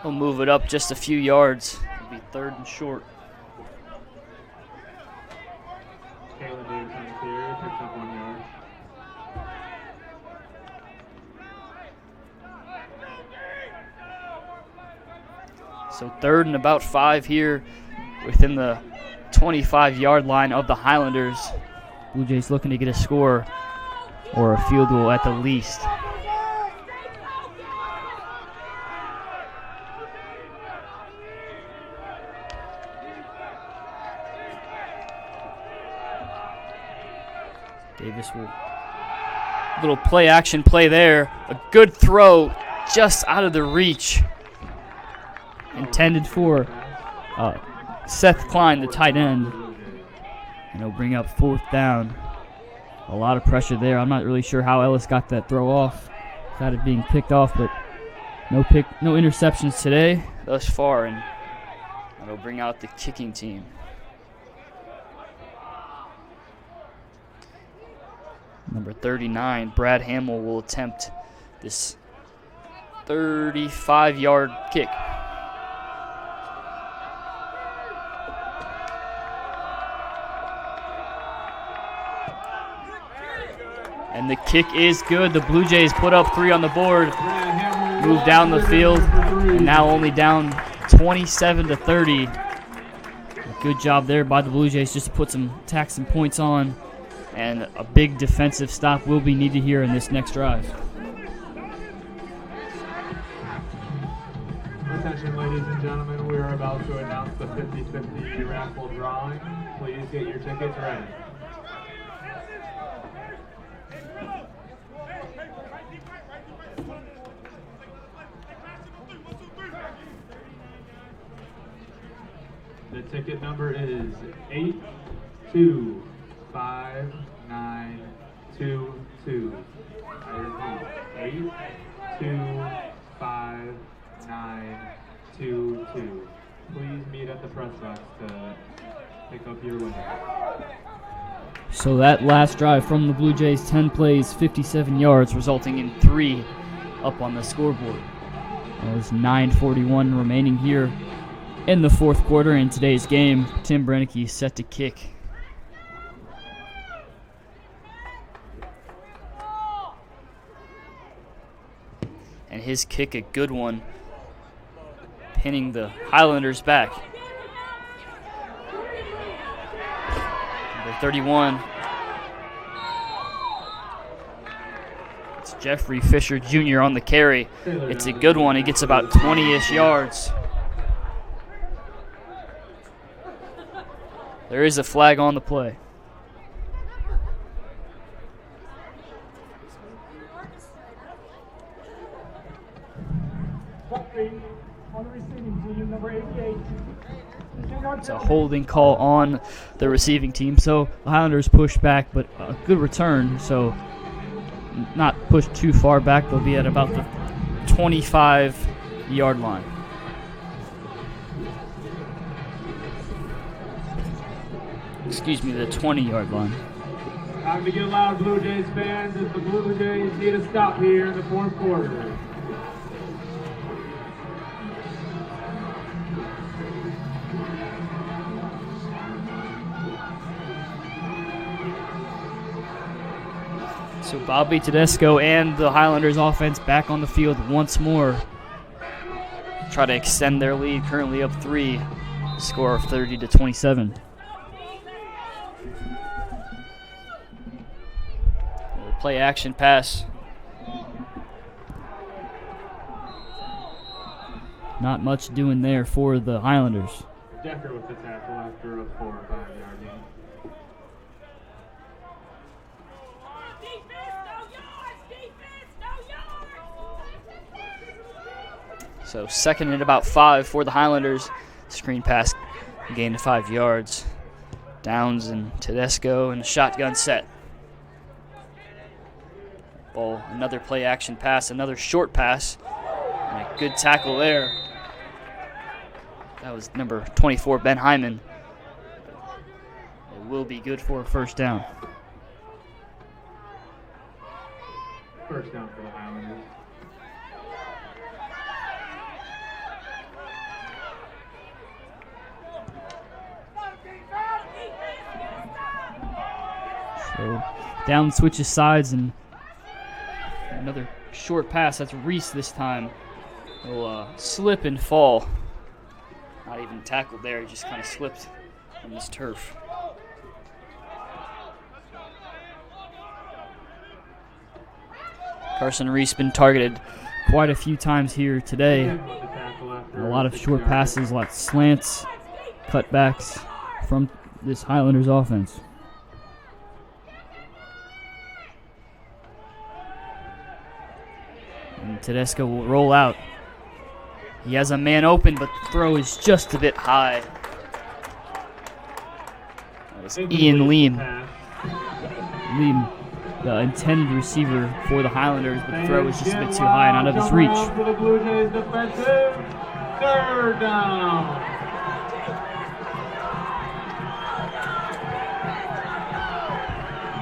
he'll move it up just a few yards. It'll be 3rd and short. Taylor Davis on the clear, picks up 1 yard. So 3rd and about 5 here within the 25-yard line of the Highlanders. Blue Jays looking to get a score or a field goal at the least. Davis will, little play action play there. A good throw just out of the reach. Intended for Seth Klein, the tight end. And he'll bring up 4th down. A lot of pressure there. I'm not really sure how Ellis got that throw off without it being picked off, but no interceptions today thus far, and that'll bring out the kicking team. Number 39, Brad Hamill, will attempt this 35-yard kick. And the kick is good. The Blue Jays put up 3 on the board, move down the field, and now only down 27-30. A good job there by the Blue Jays just to put tack some points on. And a big defensive stop will be needed here in this next drive. Attention, ladies and gentlemen, we are about to announce the 50-50 raffle drawing. Please get your tickets ready. The ticket number is 825922. I repeat, 825922. Please meet at the press box to pick up your winner. So that last drive from the Blue Jays, 10 plays, 57 yards, resulting in 3 up on the scoreboard. There's 9:41 remaining here in the fourth quarter in today's game. Tim Brennicky set to kick. And his kick, a good one, pinning the Highlanders back. Number 31. It's Jeffrey Fisher Jr. on the carry. It's a good one. He gets about 20-ish yards. There is a flag on the play. penalty on the receiving team, number 88. It's a holding call on the receiving team. So the Highlanders push back, but a good return. So not pushed too far back. They'll be at about the 25-yard line. Excuse me, the 20-yard line. Time to get loud, Blue Jays fans, as the Blue Jays need a stop here in the fourth quarter. So Bobby Tedesco and the Highlanders offense back on the field once more. Try to extend their lead, currently up 3, score of 30-27. Play action pass. Not much doing there for the Highlanders. Decker with the tackle after a 4 or 5 yard gain. So second and about 5 for the Highlanders. Screen pass, gain of 5 yards. Downs and Tedesco and a shotgun set. Ball, another play action pass, another short pass, and a good tackle there. That was number 24, Ben Hyman. It will be good for a first down. First down for the Highlanders. So down switches sides and another short pass. That's Reese this time. He'll slip and fall. Not even tackled there. He just kind of slipped on this turf. Carson Reese been targeted quite a few times here today. A lot of short passes, a lot of slants, cutbacks from this Highlanders offense. And Tedesco will roll out. He has a man open, but the throw is just a bit high. That was Ian Leam. Leam, the intended receiver for the Highlanders, but the throw was just a bit too high and out of his reach. For the Blue Jays defensive, third down.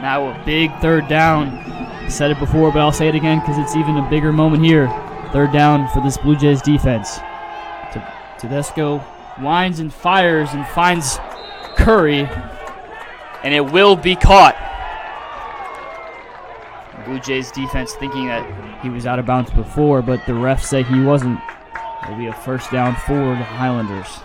Now a big third down. I said it before, but I'll say it again because it's even a bigger moment here. Third down for this Blue Jays defense. Tedesco winds and fires and finds Curry, and it will be caught. Blue Jays defense thinking that he was out of bounds before, but the refs say he wasn't. It'll be a first down for the Highlanders.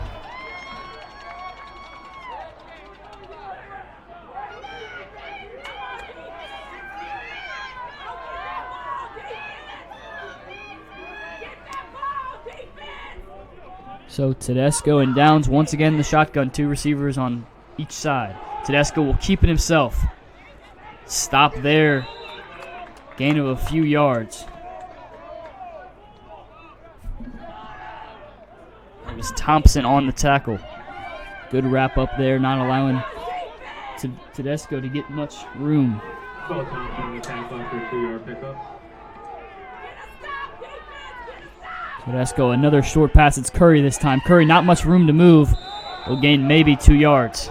So Tedesco and Downs once again the shotgun, 2 receivers on each side. Tedesco will keep it himself. Stop there. Gain of a few yards. It was Thompson on the tackle. Good wrap up there, not allowing Tedesco to get much room. Thompson on the tackle after a 2-yard pickup. Tedesco, another short pass. It's Curry this time. Curry, not much room to move. Will gain maybe 2 yards.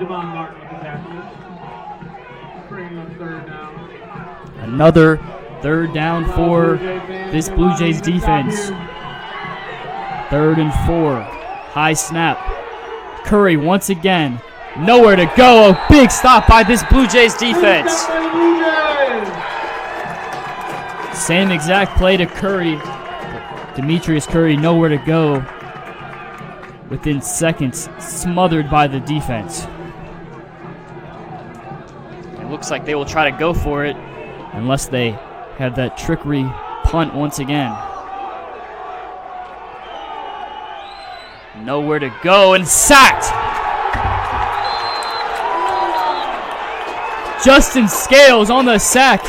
Devon Martin with the tackle. Bringing up third down. Another third down for this Blue Jays defense. 3rd and 4. High snap. Curry once again. Nowhere to go. A big stop by this Blue Jays defense. Same exact play to Curry. Demetrius Curry, nowhere to go. Within seconds, smothered by the defense. It looks like they will try to go for it unless they have that trickery punt once again. Nowhere to go and sacked. Justin Scales on the sack.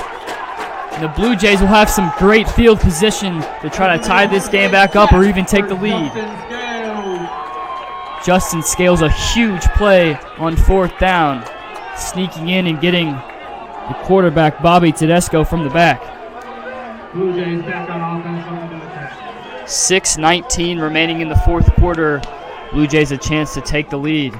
And the Blue Jays will have some great field position to try to tie this game back up or even take the lead. Justin Scales, a huge play on 4th down, sneaking in and getting the quarterback, Bobby Tedesco, from the back. Blue Jays back on offense, looking to attack. 6:19 remaining in the 4th quarter. Blue Jays a chance to take the lead.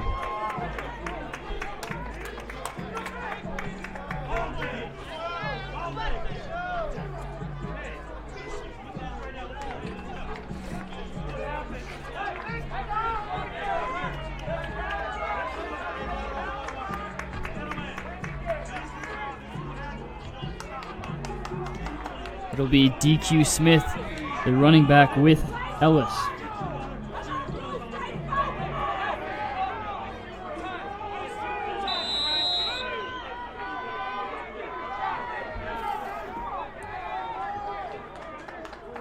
It'll be DQ Smith, the running back, with Ellis.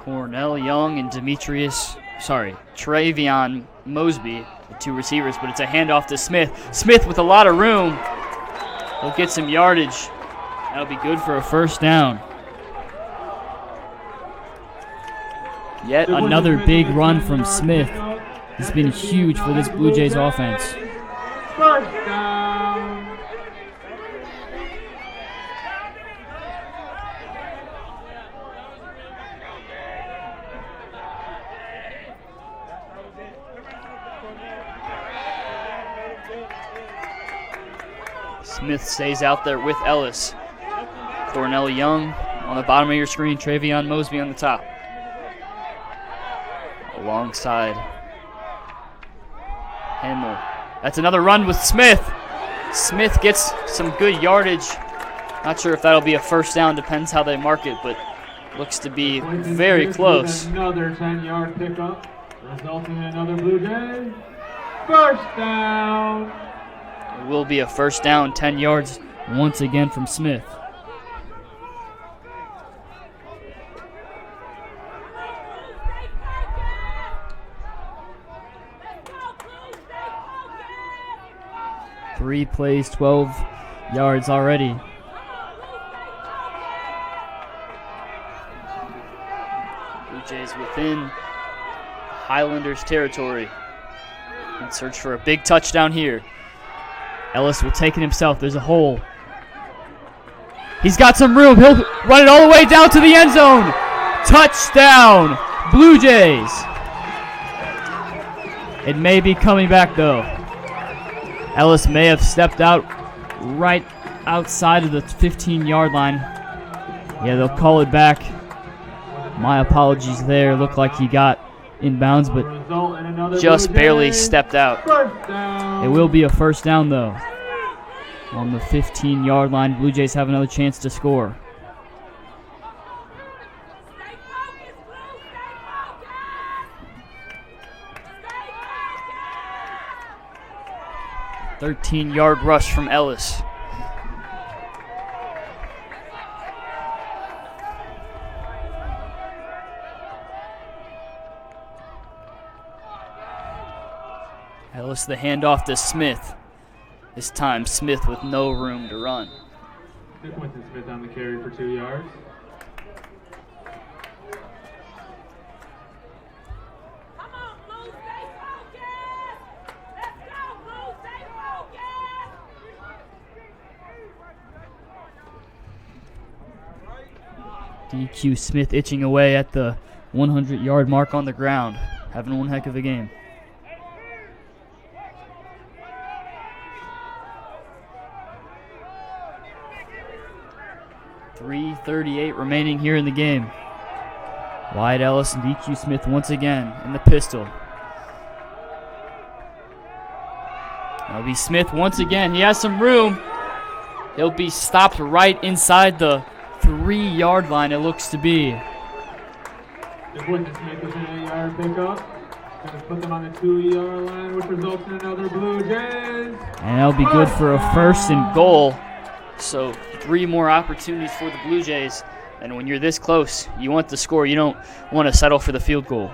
Cornell Young and Travion Mosby, the 2 receivers, but it's a handoff to Smith. Smith with a lot of room. He'll get some yardage. That'll be good for a 1st down. Yet another big run from Smith. He's been huge for this Blue Jays offense. 1st down. Smith stays out there with Ellis. Cornell Young on the bottom of your screen, Travion Mosby on the top. Alongside Hamill. That's another run with Smith. Smith gets some good yardage. Not sure if that'll be a 1st down, depends how they mark it, but looks to be very close. Another 10-yard pickup, resulting in another Blue Jay 1st down. It will be a 1st down, 10 yards once again from Smith. Three plays, 12 yards already. Blue Jays within Highlanders territory. And search for a big touchdown here. Ellis will take it himself. There's a hole. He's got some room. He'll run it all the way down to the end zone. Touchdown, Blue Jays. It may be coming back, though. Ellis may have stepped out right outside of the 15-yard line. Yeah, they'll call it back. My apologies there. Looked like he got inbounds, but just barely stepped out. It will be a 1st down, though. On the 15-yard line, Blue Jays have another chance to score. A 13-yard rush from Ellis. Ellis the handoff to Smith. This time Smith with no room to run. Quentin Smith on the carry for 2 yards. Come on, Blue, stay focused. Let's go, Blue, stay focused. DQ Smith itching away at the 100-yard mark on the ground. Having one heck of a game. .338 remaining here in the game. Wyatt Ellis and DQ Smith once again in the pistol. That'll be Smith once again. He has some room. He'll be stopped right inside the 3-yard line, it looks to be. Quentin Smith with an 8-yard pickup. Going to put them on the 2-yard line, which results in another Blue Jays. And that'll be good for a 1st and goal. So 3 more opportunities for the Blue Jays. And when you're this close, you want the score. You don't want to settle for the field goal.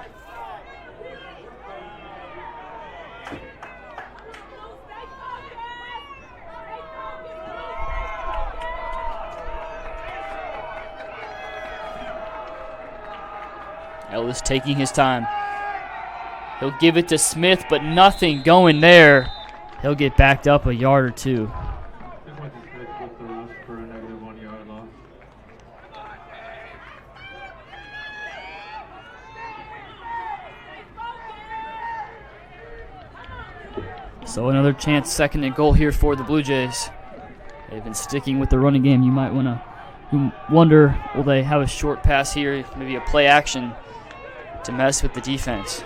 Ellis taking his time. He'll give it to Smith, but nothing going there. He'll get backed up a yard or two. Just went to Smith with the rush for a negative 1 yard loss. So another chance, 2nd and goal here for the Blue Jays. They've been sticking with the running game. You might want to wonder, will they have a short pass here, maybe a play action to mess with the defense?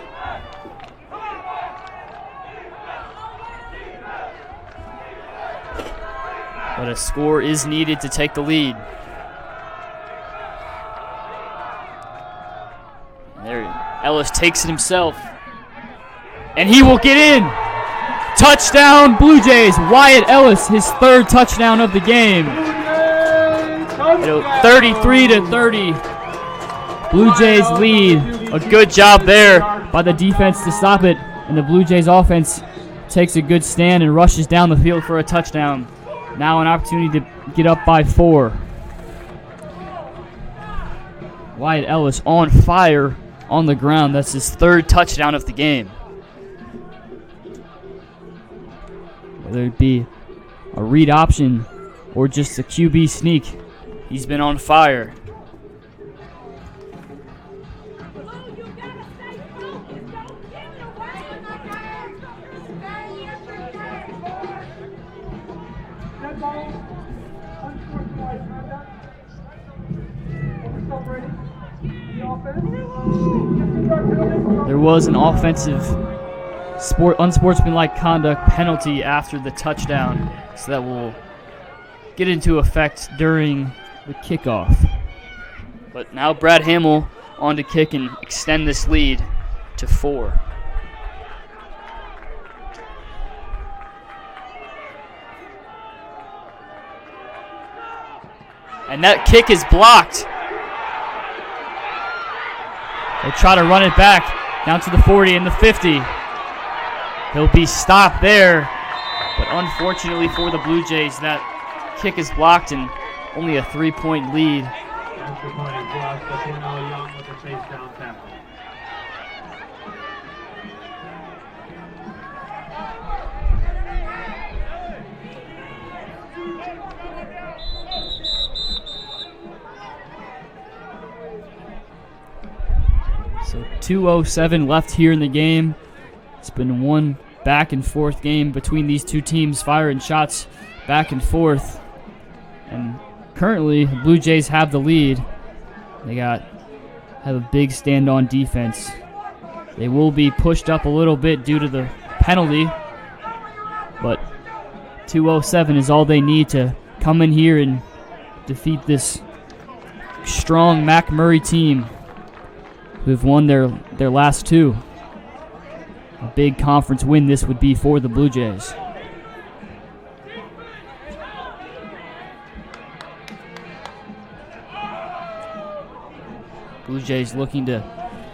But a score is needed to take the lead. There, Ellis takes it himself. And he will get in. Touchdown, Blue Jays. Wyatt Ellis, his 3rd touchdown of the game. 33-30. Blue Jays lead. A good job there by the defense to stop it. And the Blue Jays offense takes a good stand and rushes down the field for a touchdown. Now an opportunity to get up by 4. Wyatt Ellis on fire on the ground. That's his 3rd touchdown of the game. Whether it be a read option or just a QB sneak, he's been on fire. Dead ball, unsportsmanlike conduct. Are we celebrating the offense? 15-yard penalty. There was an offensive unsportsmanlike conduct penalty after the touchdown, so that will get into effect during the kickoff. But now Brad Hamill on to kick and extend this lead to 4. And that kick is blocked. They try to run it back down to the 40 and the 50. He'll be stopped there, but unfortunately for the Blue Jays, that kick is blocked and only a 3-point lead. Extra point is blocked, but Cornell Young with a chase down tackle. So 2:07 left here in the game. It's been one back and forth game between these two teams, firing shots back and forth. And currently, the Blue Jays have the lead. They have a big stand on defense. They will be pushed up a little bit due to the penalty, but 2:07 is all they need to come in here and defeat this strong MacMurray team who have won their last 2. A big conference win this would be for the Blue Jays. Blue Jays looking to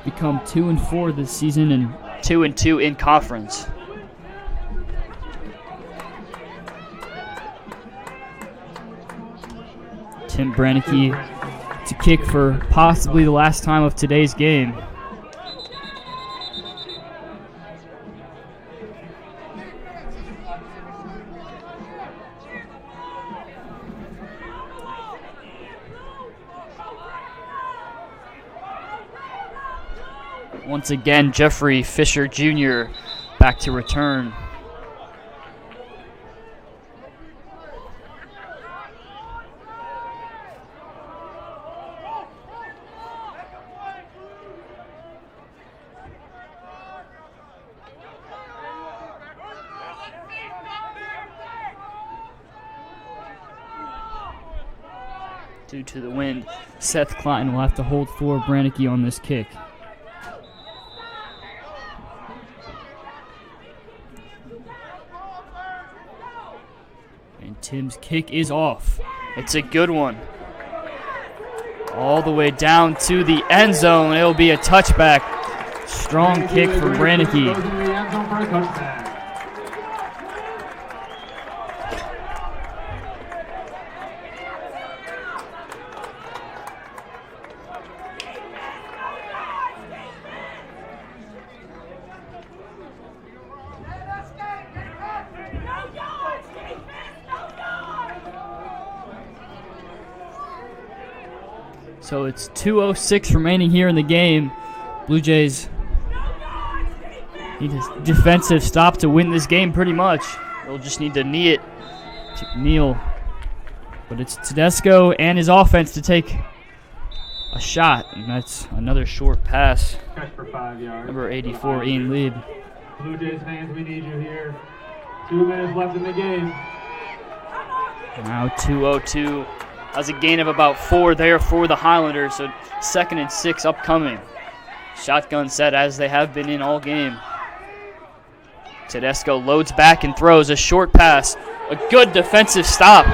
become 2-4 this season and 2-2 in conference. Tim Brannicky to kick for possibly the last time of today's game. Once again, Jeffrey Fisher Jr. back to return. Due to the wind, Seth Clinton will have to hold for Brannicky on this kick. And Tim's kick is off. It's a good one. All the way down to the end zone. It'll be a touchback. Strong kick from Brannicky. So it's 2:06 remaining here in the game. Blue Jays need a defensive stop to win this game pretty much. They'll just need to kneel. But it's Tedesco and his offense to take a shot, and that's another short pass. Catch for 5 yards. Number 84, Ian Lieb. Blue Jays fans, we need you here. 2 minutes left in the game. Now 2:02. That's a gain of about 4 there for the Highlanders, so 2nd and 6 upcoming. Shotgun set as they have been in all game. Tedesco loads back and throws a short pass. A good defensive stop.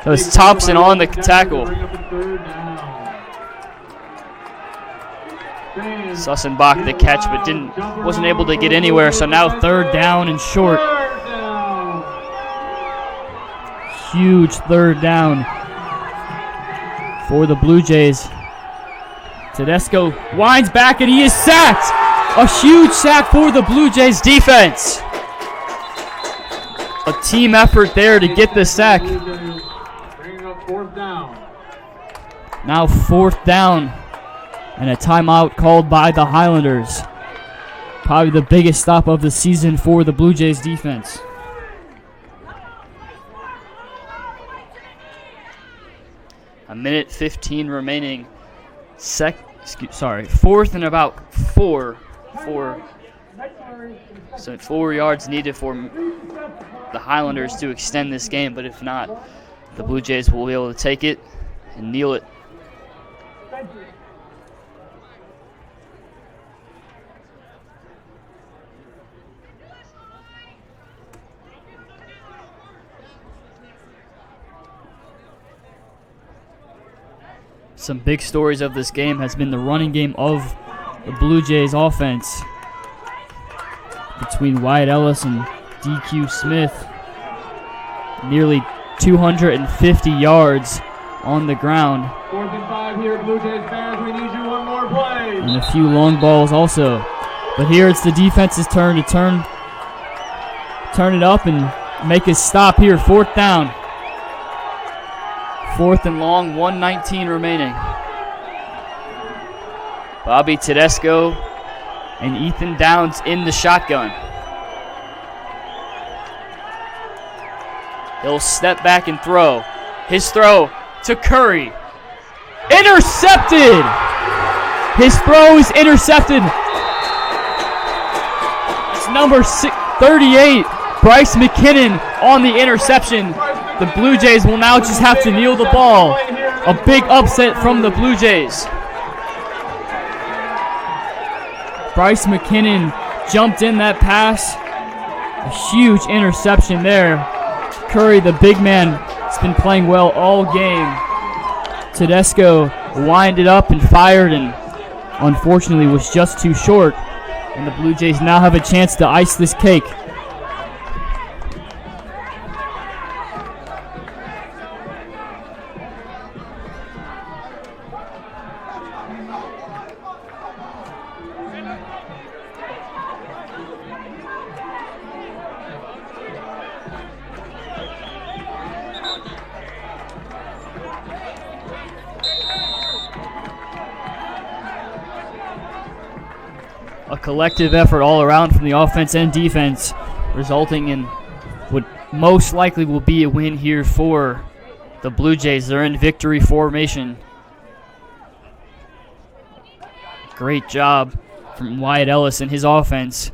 That was Thompson on the tackle. Sussenbach the catch, but wasn't able to get anywhere, so now 3rd down and short. Huge 3rd down for the Blue Jays. Tedesco winds back and he is sacked. A huge sack for the Blue Jays defense. A team effort there to get the sack. Now 4th down and a timeout called by the Highlanders. Probably the biggest stop of the season for the Blue Jays defense. A minute 15 remaining. 4th and about 4. So 4 yards needed for the Highlanders to extend this game, but if not, the Blue Jays will be able to take it and kneel it. Some big stories of this game has been the running game of the Blue Jays offense between Wyatt Ellis and DQ Smith. Nearly 250 yards on the ground. 4th and 5 here, Blue Jays fans. We need you one more play. And a few long balls also. But here it's the defense's turn to turn it up and make a stop here. 4th down. 4th and long, 1:19 remaining. Bobby Tedesco and Ethan Downs in the shotgun. He'll step back and throw. His throw to Curry. Intercepted! His throw is intercepted. It's number 38, Bryce McKinnon on the interception. The Blue Jays will now just have to kneel the ball. A big upset from the Blue Jays. Bryce McKinnon jumped in that pass. A huge interception there. Curry, the big man, has been playing well all game. Tedesco winded up and fired and unfortunately was just too short. And the Blue Jays now have a chance to ice this cake. A collective effort all around from the offense and defense, resulting in what most likely will be a win here for the Blue Jays. They're in victory formation. Great job from Wyatt Ellis and his offense.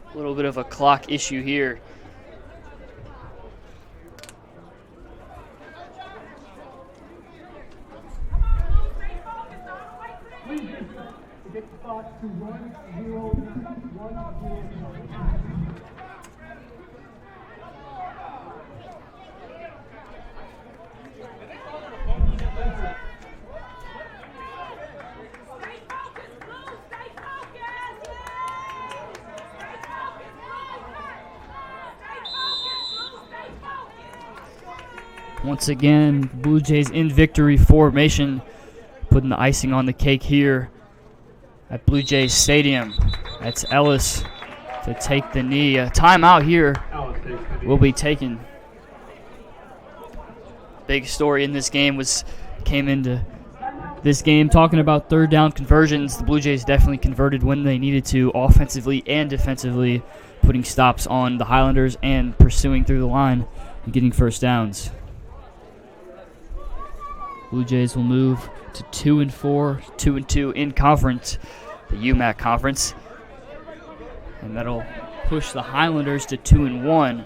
A little bit of a clock issue here. Get the clock to 1-0-1-0. Once again, Blue Jays in victory formation, putting the icing on the cake here at Blue Jays Stadium. That's Ellis to take the knee. A timeout here will be taken. Big story in this game came into this game talking about third down conversions. The Blue Jays definitely converted when they needed to, offensively and defensively, putting stops on the Highlanders and pursuing through the line and getting first downs. Blue Jays will move to 2-4, 2-2 in conference, the UMAC conference. And that'll push the Highlanders to 2-1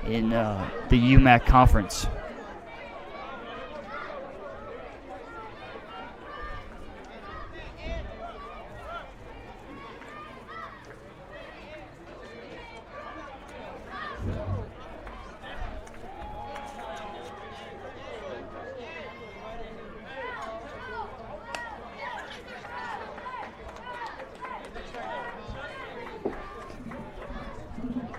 in the UMAC conference.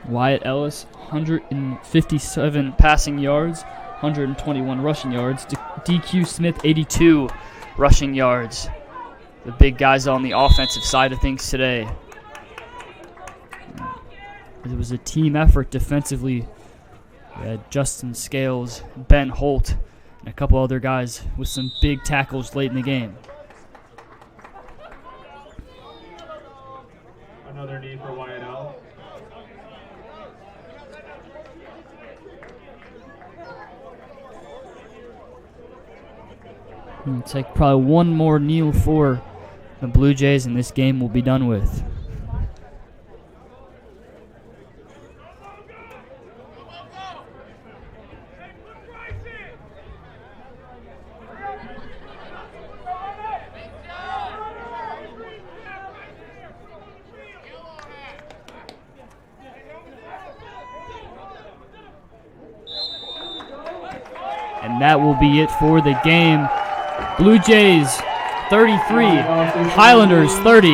Wyatt Ellis, 157 passing yards, 121 rushing yards. DQ Smith, 82 rushing yards. The big guys on the offensive side of things today. It was a team effort defensively. We had Justin Scales, Ben Holt, and a couple other guys with some big tackles late in the game. Another knee for Wyatt Ellis. It'll take probably one more kneel for the Blue Jays, and this game will be done with. And that will be it for the game. Blue Jays 33, Highlanders 30.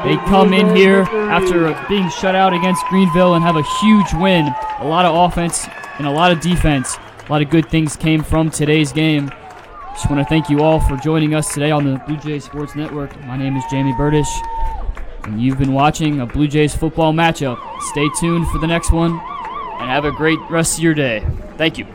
They come in here after being shut out against Greenville and have a huge win. A lot of offense and a lot of defense. A lot of good things came from today's game. Just want to thank you all for joining us today on the Blue Jays Sports Network. My name is Jamie Burdish, and you've been watching a Blue Jays football matchup. Stay tuned for the next one, and have a great rest of your day. Thank you.